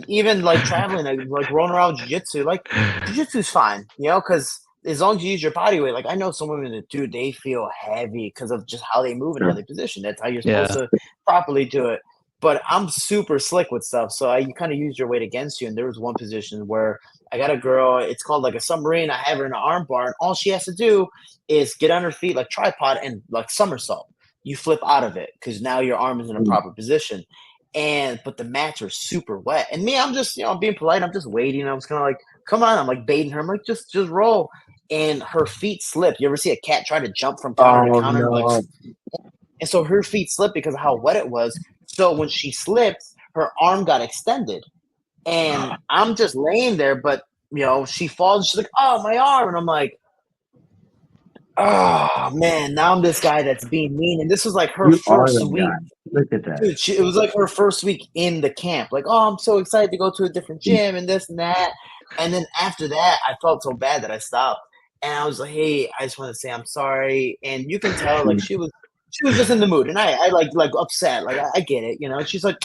even like traveling, like rolling around jiu-jitsu, like jiu-jitsu's fine, because as long as you use your body weight, like I know some women that do, they feel heavy because of just how they move and how they position. That's how you're supposed to properly do it. But I'm super slick with stuff, so you kind of use your weight against you. And there was one position where I got a girl, it's called like a submarine. I have her in an arm bar, and all she has to do is get on her feet like tripod and like somersault. You flip out of it because now your arm is in a proper position. But the mats are super wet. And me, I'm just, being polite. I'm just waiting. I was kind of like, come on. I'm like baiting her. I'm like, just roll. And her feet slip. You ever see a cat try to jump from counter to counter? No. And so her feet slipped because of how wet it was. So when she slipped, her arm got extended. And I'm just laying there, but, she falls. And she's like, oh, my arm. And I'm like, oh, man, now I'm this guy that's being mean. And this was like her first week. Look at that. Dude, it was like her first week in the camp. Like, oh, I'm so excited to go to a different gym and this and that. And then after that, I felt so bad that I stopped. And I was like, hey, I just want to say I'm sorry. And you can tell, like, she was just in the mood. And I like upset. Like, I get it, She's like,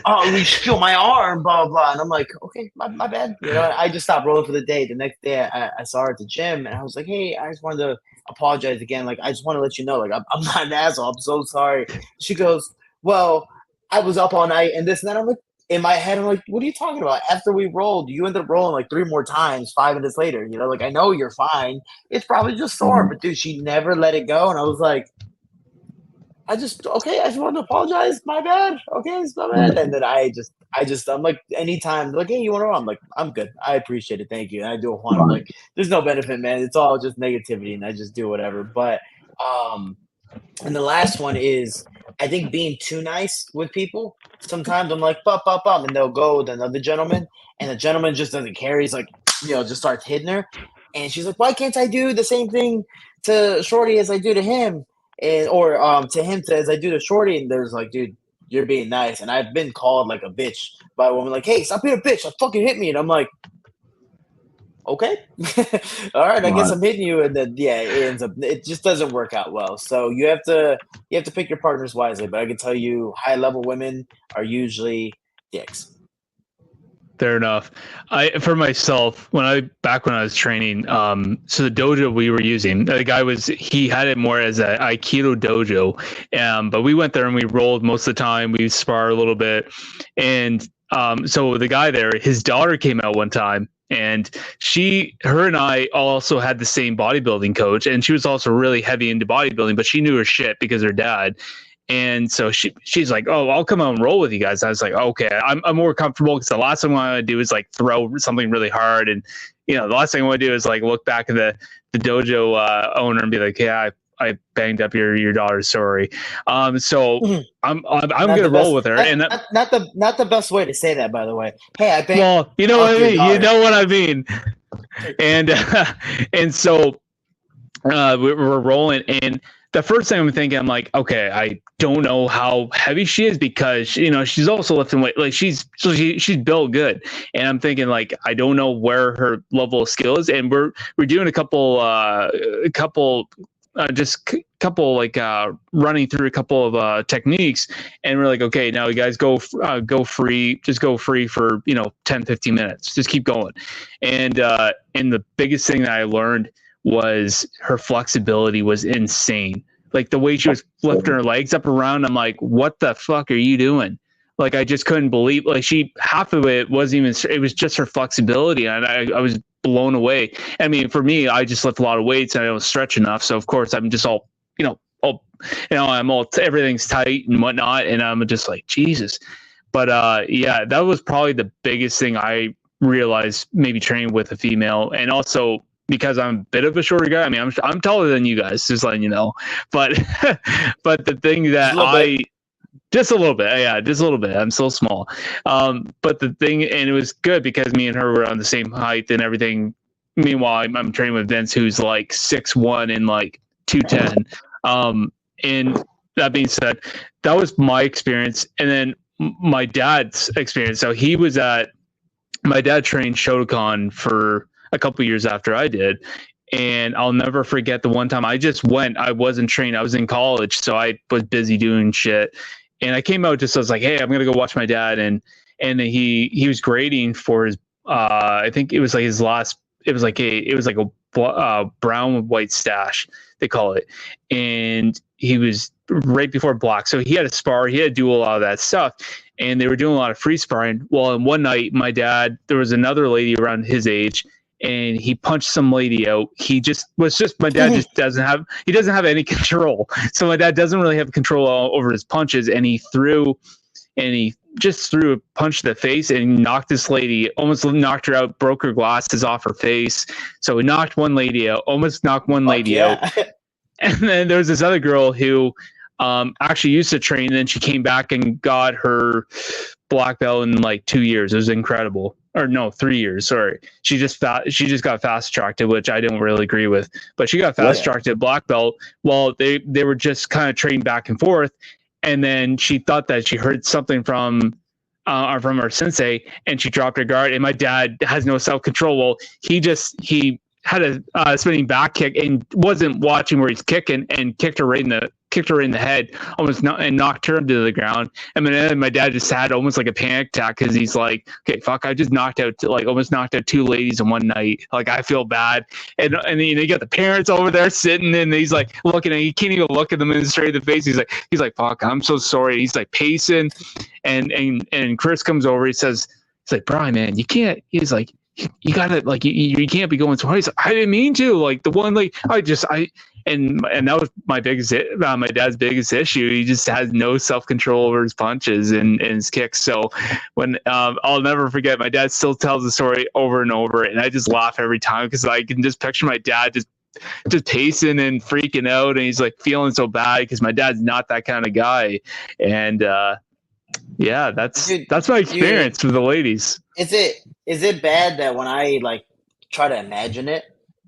oh, you feel my arm, blah, blah. And I'm like, okay, my bad. I just stopped rolling for the day. The next day, I saw her at the gym. And I was like, hey, I just wanted to apologize again. Like, I just want to let you know, like, I'm not an asshole. I'm so sorry. She goes, well, I was up all night and this and that. I'm like, in my head, I'm like, what are you talking about? After we rolled, you ended up rolling like 3 more times, 5 minutes later. Like, I know you're fine. It's probably just sore. But, dude, she never let it go. And I was like, I just want to apologize. My bad. Okay, it's my bad. And then I'm like, anytime, like, hey, you want to roll? I'm like, I'm good. I appreciate it. Thank you. And I do it one. I'm like, there's no benefit, man. It's all just negativity. And I just do whatever. But, and the last one is, I think being too nice with people. Sometimes I'm like, bop, bop, bop, and they'll go with another gentleman, and the gentleman just doesn't care. He's like, just starts hitting her. And she's like, why can't I do the same thing to Shorty as I do to him? Or to him as I do to Shorty? And there's like, dude, you're being nice. And I've been called like a bitch by a woman, like, hey, stop being a bitch. Like, fucking hit me. And I'm like, okay, all right, I guess I'm hitting you, and then it just doesn't work out well. So you have to pick your partners wisely. But I can tell you, high level women are usually dicks. Fair enough. For myself, back when I was training, so the dojo we were using, the guy he had it more as a Aikido dojo, but we went there and we rolled most of the time. We spar a little bit, and so the guy there, his daughter came out one time, and her and I also had the same bodybuilding coach, and she was also really heavy into bodybuilding, but she knew her shit because her dad. And so she's like, "Oh, I'll come out and roll with you guys." I was like, "Okay, I'm more comfortable because the last thing I want to do is like throw something really hard, and the last thing I want to do is like look back at the dojo owner and be like, yeah, I banged up your daughter. Sorry." So I'm gonna roll with her, not, and not the best way to say that, by the way. Hey, I banged. Well, you know what I mean. You know what I mean. And so we're rolling, and the first thing I'm thinking, I'm like, okay, I don't know how heavy she is because she's also lifting weight. Like she's built good, and I'm thinking like I don't know where her level of skill is, and we're doing a couple running through a couple of techniques, and we're like, okay, now you guys go free, just go free for 10-15 minutes, just keep going. And the biggest thing that I learned was her flexibility was insane. Like the way she was lifting her legs up around, I'm like, what the fuck are you doing? Like I just couldn't believe, like half of it wasn't even, it was just her flexibility, and I was blown away. I mean, for me, I just lift a lot of weights and I don't stretch enough, so of course I'm just all everything's tight and whatnot, and I'm just like, Jesus. But yeah, that was probably the biggest thing I realized maybe training with a female. And also because I'm a bit of a shorter guy, I mean, I'm taller than you guys, just letting you know, but but the thing that just a little bit. Yeah, just a little bit. I'm still small. But the thing, and it was good because me and her were on the same height and everything. Meanwhile, I'm training with Vince, who's like 6'1" and like 210. And that being said, that was my experience. And then my dad's experience. So my dad trained Shotokan for a couple years after I did. And I'll never forget the one time I just went. I wasn't trained. I was in college, so I was busy doing shit. And I came out I was like, hey, I'm gonna go watch my dad. And he was grading for his I think it was like his last. It was like a brown with white stash, they call it. And he was right before black, so he had to spar. He had to do a lot of that stuff. And they were doing a lot of free sparring. Well, and one night, there was another lady around his age, and he punched some lady out. My dad just doesn't have any control. So my dad doesn't really have control over his punches, and he just threw a punch to the face and knocked this lady, almost knocked her out, broke her glasses off her face. So he knocked one lady out, almost knocked one lady out. And then there was this other girl who actually used to train, and then she came back and got her black belt in like 2 years. It was incredible. Or no, 3 years. Sorry. She just got fast tracked, which I didn't really agree with, but she got fast tracked at black belt. Well, they were just kind of trained back and forth. And then she thought that she heard something from her sensei, and she dropped her guard. And my dad has no self-control. Well, he had a spinning back kick and wasn't watching where he's kicking, and kicked her right in the head, and knocked her to the ground. And then my dad just had almost like a panic attack because he's like, okay, fuck, I just almost knocked out 2 ladies in one night. Like, I feel bad. And you got the parents over there sitting, and he's like looking, and he can't even look at them in straight in the face. He's like, fuck, I'm so sorry. He's like pacing, and Chris comes over. He's like, Brian, man, you can't. He's like, you gotta, like, you can't be going so hard. He's like, I didn't mean to. Like, the one, like, and that was my dad's biggest issue. He just has no self-control over his punches and his kicks. So when I'll never forget, my dad still tells the story over and over, and I just laugh every time because I can just picture my dad just pacing and freaking out, and he's like feeling so bad because my dad's not that kind of guy. And yeah, that's my experience with the ladies. Is it bad that when I like try to imagine it,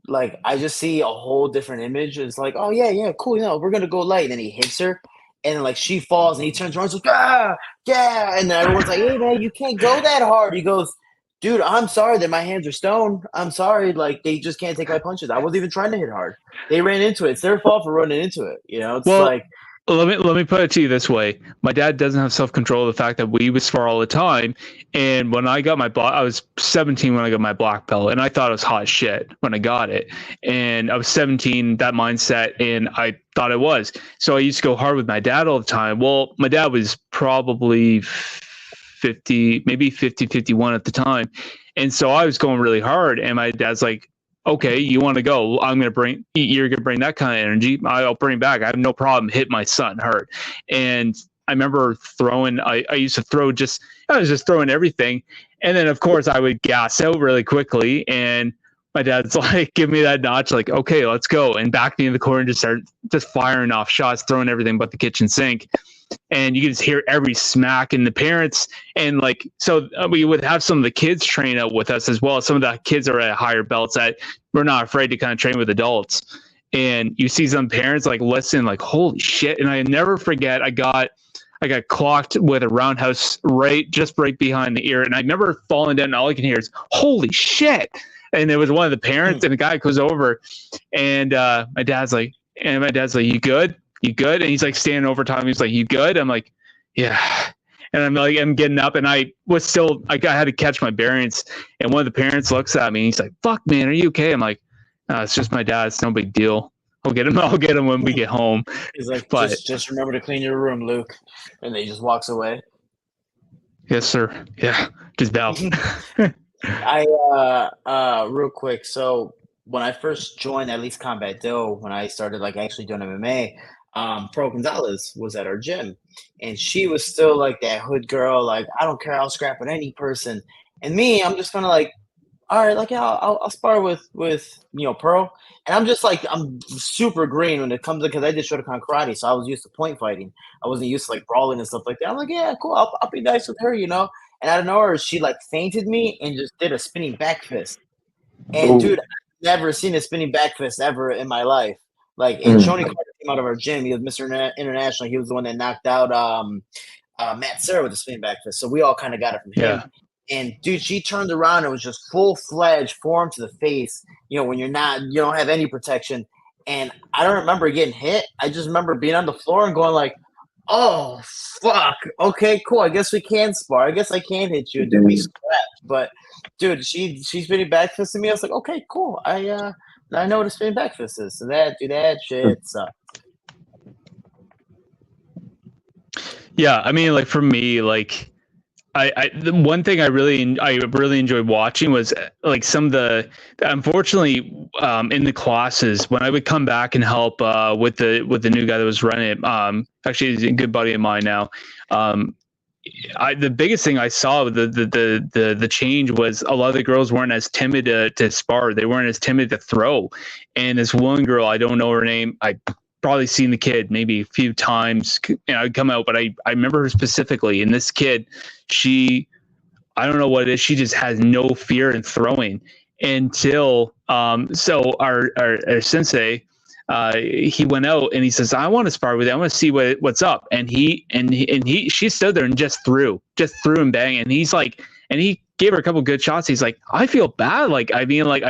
like I just see a whole different image? It's like, oh yeah, cool, we're gonna go light, and then he hits her, and then like she falls, and he turns around and goes, yeah, and then everyone's like, hey man, you can't go that hard. He goes, dude, I'm sorry that my hands are stone. I'm sorry, like they just can't take my punches. I wasn't even trying to hit hard. They ran into it. It's their fault for running into it. It's like. Let me put it to you this way. My dad doesn't have self-control of the fact that we would spar all the time. And when I got my black, I was 17 when I got my black belt, and I thought it was hot shit when I got it. And I was 17, that mindset, and I thought it was. So I used to go hard with my dad all the time. Well, my dad was probably 50, maybe 50, 51 at the time. And so I was going really hard, and my dad's like, okay, you want to go? You're going to bring that kind of energy. I'll bring back. I have no problem hit my son hard. And I remember throwing, I used to throw I was just throwing everything. And then of course I would gas out really quickly. And my dad's like, give me that notch, like, okay, let's go. And back me in the corner and just start just firing off shots, throwing everything but the kitchen sink. And you can just hear every smack in the parents. And like, so we would have some of the kids train out with us as well. Some of the kids are at higher belts that we're not afraid to kind of train with adults. And you see some parents like listen, like, holy shit. And I never forget, I got clocked with a roundhouse right behind the ear. And I never fallen down. And all I can hear is, holy shit. And it was one of the parents, and the guy goes over, and my dad's like, you good? You good? And he's like standing over top of me. He's like, you good? I'm like, yeah. And I'm getting up, and I had to catch my bearings. And one of the parents looks at me, and he's like, fuck, man, are you okay? I'm like, no, it's just my dad. It's no big deal. I'll get him when we get home. He's like, just remember to clean your room, Luke. And then he just walks away. Yes, sir. Yeah, just bow. Real quick. So when I first joined at least Combat Dough, when I started like actually doing MMA, Pro Gonzalez was at our gym, and she was still like that hood girl. Like, I don't care, I'll scrap with any person. And me, I'm just kind of like, all right, like, yeah, I'll spar with Pearl. And I'm just like, I'm super green when it comes to, because I did Shotokan karate, so I was used to point fighting. I wasn't used to like brawling and stuff like that. I'm like, yeah, cool, I'll be nice with her, And out of nowhere, she like fainted me and just did a spinning back fist. And dude, I've never seen a spinning back fist ever in my life. Like, and Shorty Torres came out of our gym. He was Mr. International. He was the one that knocked out Matt Serra with the spinning back fist. So we all kind of got it from him. And dude, she turned around and was just full-fledged form to the face. When you don't have any protection. And I don't remember getting hit. I just remember being on the floor and going like, oh fuck. Okay, cool. I guess we can spar. I guess I can hit you. Dude, we scrapped. But dude, she's spinning back fist to me. I was like, okay, cool. I know what a spinning back fist is. So that shit sucks. Yeah, I mean, like for me, like the one thing I really enjoyed watching was like some of the, unfortunately, in the classes when I would come back and help with the new guy that was running it. Actually, he's a good buddy of mine now. The biggest thing I saw the change was a lot of the girls weren't as timid to spar. They weren't as timid to throw. And this one girl, I don't know her name. I probably seen the kid maybe a few times, and I'd come out, but I remember her specifically. And this kid, I don't know what it is. She just has no fear in throwing until, so our sensei, he went out and he says, I want to spar with you. I want to see what's up. And she stood there and just threw and bang. And he's like, and he gave her a couple good shots. He's like, I feel bad. Like, I mean, like,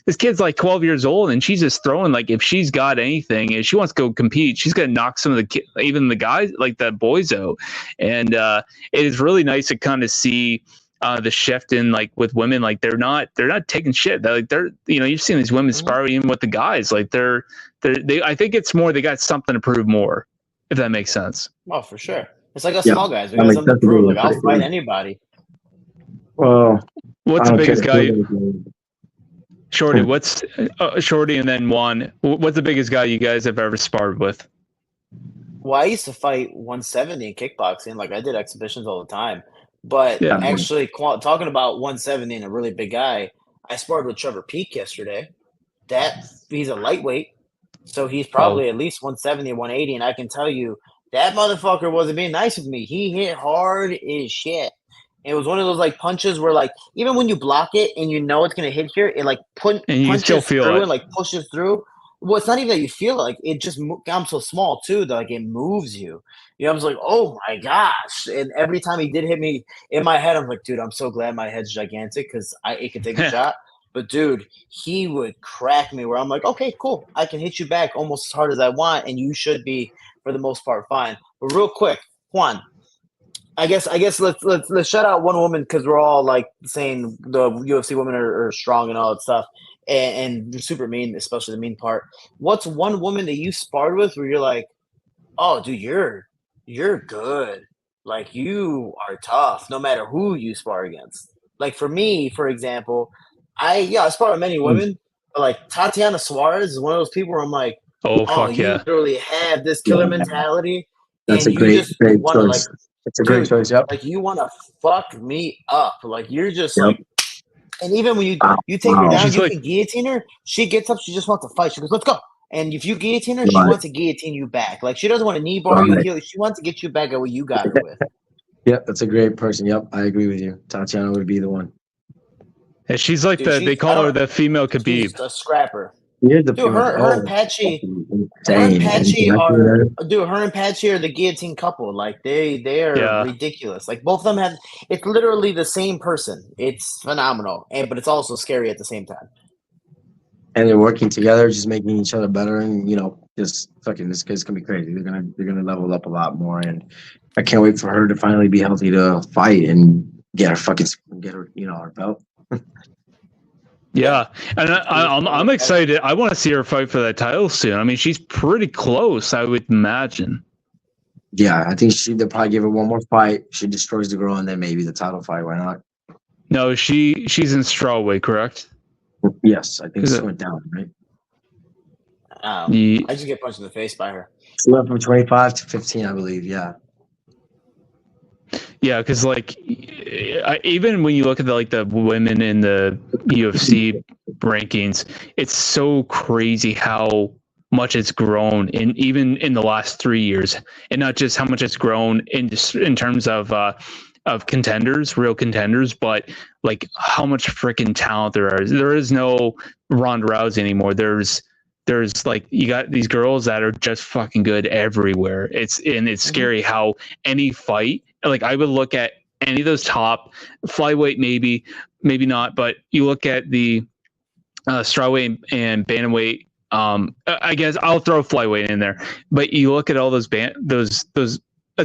this kid's like 12 years old and she's just throwing. Like, if she's got anything and she wants to go compete, she's going to knock some of even the guys, like the boys out. And it is really nice to kind of see the shift in, like, with women. Like, they're not taking shit. They're you've seen these women spar even with the guys. Like, they I think it's more, they got something to prove more, if that makes sense. Oh, for sure. It's like us small guys. We got something to prove. Like, I'll fight anybody. Well, what's the biggest guy? Shorty, what's Shorty and then Juan? What's the biggest guy you guys have ever sparred with? Well, I used to fight 170 in kickboxing. Like, I did exhibitions all the time. But actually, talking about 170 and a really big guy, I sparred with Trevor Peak yesterday. He's a lightweight, so he's probably at least 170 or 180. And I can tell you, that motherfucker wasn't being nice with me. He hit hard as shit. It was one of those like punches where, like, even when you block it and you know it's gonna hit here, it like punches through and like pushes through. Well, it's not even that you feel it, like it just. I'm so small too that like it moves you. I was like, oh my gosh! And every time he did hit me in my head, I'm like, dude, I'm so glad my head's gigantic because it could take a shot. But dude, he would crack me where I'm like, okay, cool. I can hit you back almost as hard as I want, and you should be for the most part fine. But real quick, Juan, I guess let's shout out one woman because we're all like saying the UFC women are strong and all that stuff, and they're super mean, especially the mean part. What's one woman that you sparred with where you're like, oh, dude, you're good. Like you are tough, no matter who you spar against. Like for me, for example, I spar with many women, but like Tatiana Suarez is one of those people where I'm like, Oh, oh, fuck you yeah. literally have this killer mentality, That's and a you great, just great want to like, choice. It's a great dude, choice. Yep. like you want to fuck me up. Like you're just Yep. like, and even when you take her down, She's you like- can guillotine her. She gets up, she just wants to fight. She goes, let's go. And if you guillotine her, she Right. wants to guillotine you back. Like she doesn't want to knee bar you, Right. heel. She wants to get you back at what you got her with. Yep, that's a great person. Yep, I agree with you. Tatiana would be the one. And she's like Dude, they call her the female She's Khabib. a scrapper. You're the Dude, her and Patchy, her and Patchy are the guillotine couple. Like they are Yeah. ridiculous. Like both of them have. It's literally the same person. It's phenomenal, but it's also scary at the same time. And they're working together, just making each other better, and just fucking this kid's gonna be crazy. They're gonna level up a lot more, and I can't wait for her to finally be healthy to fight and get her her belt. Yeah, and I'm excited. I want to see her fight for that title soon. I mean, she's pretty close, I would imagine. Yeah, I think they'll probably give her one more fight. She destroys the girl, and then maybe the title fight. Why not? No, she's in strawweight, correct? Yes, I think she went down, right? I just get punched in the face by her. She went from 25 to 15, I believe. Yeah. Yeah, because like even when you look at the women in the UFC rankings, it's so crazy how much it's grown even in the last 3 years, and not just how much it's grown in terms of contenders, real contenders, but like how much freaking talent there is. There is no Ronda Rousey anymore. There's like, you got these girls that are just fucking good everywhere. It's scary how any fight, like I would look at any of those top flyweight, maybe not, but you look at the strawweight and bantamweight. I guess I'll throw flyweight in there, but you look at all those at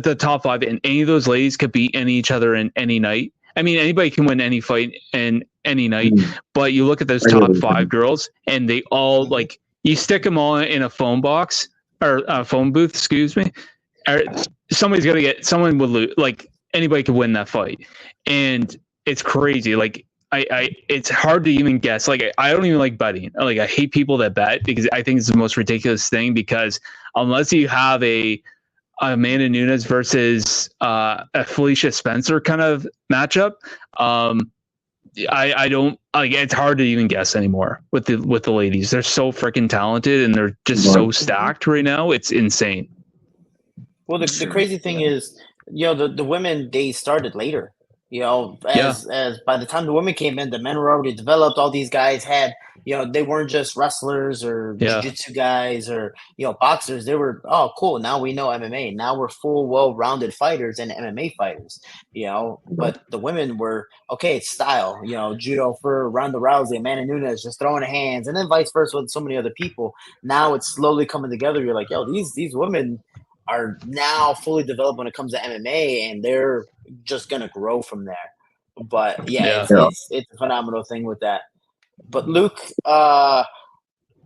the top five, and any of those ladies could beat each other in any night. I mean, anybody can win any fight in any night, but you look at those top five girls, and they all, like, you stick them all in a phone box or a phone booth, excuse me. Or someone would lose. Like anybody could win that fight, and it's crazy. Like it's hard to even guess. Like I don't even like betting. Like I hate people that bet, because I think it's the most ridiculous thing. Because unless you have a Amanda Nunes versus a Felicia Spencer kind of matchup, I don't like. It's hard to even guess anymore with the ladies. They're so freaking talented, and they're just so stacked right now. It's insane. Well, the crazy thing is, the women, they started later. As by the time the women came in, the men were already developed. All these guys had, they weren't just wrestlers or jiu-jitsu guys or, boxers. They were, oh, cool. Now we know MMA. Now we're full, well-rounded fighters and MMA fighters, But the women were, okay, it's style, judo for Ronda Rousey, Amanda Nunes, just throwing hands, and then vice versa with so many other people. Now it's slowly coming together. You're like, these women are now fully developed when it comes to MMA, and they're just gonna grow from there. But it's a phenomenal thing with that. But Luke, I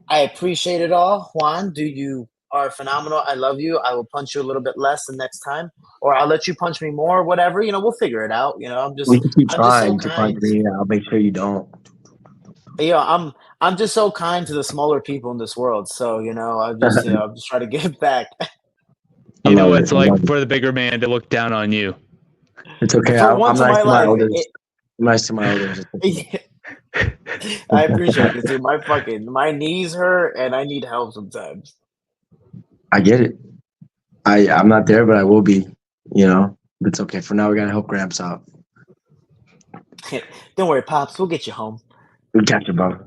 appreciate it all. Juan, you are phenomenal. I love you. I will punch you a little bit less the next time, or I'll let you punch me more. Whatever, we'll figure it out. We can keep trying to punch me. I'll make sure you don't. I'm just so kind to the smaller people in this world. So I'm just trying to give back. You know what it's like for the bigger man to look down on you. It's okay. I'm nice to my elders. I'm nice to my elders. I appreciate it, dude. My knees hurt, and I need help sometimes. I get it. I'm not there, but I will be. It's okay. For now, we gotta help Gramps out. Don't worry, Pops. We'll get you home. We got you, bro. All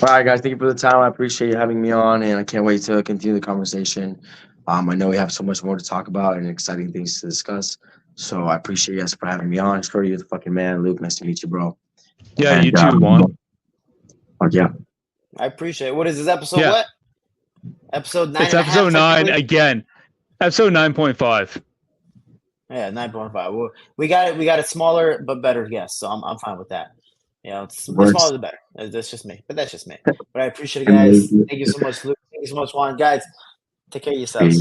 right, guys. Thank you for the time. I appreciate you having me on, and I can't wait to continue the conversation. I know we have so much more to talk about and exciting things to discuss. So I appreciate you guys for having me on. Shorty, you're the fucking man. Luke, nice to meet you, bro. Yeah, and, you too, Juan. Yeah. I appreciate it. What is this episode? Yeah. What? Episode 9. It's episode 9 again. Episode 9.5. Yeah, 9.5. Well, we got it smaller but better guests, so I'm fine with that. You know, the smaller the better. That's just me, but that's just me. But I appreciate it, guys. Thank you so much, Luke. Thank you so much, Juan. Guys, take care of yourselves.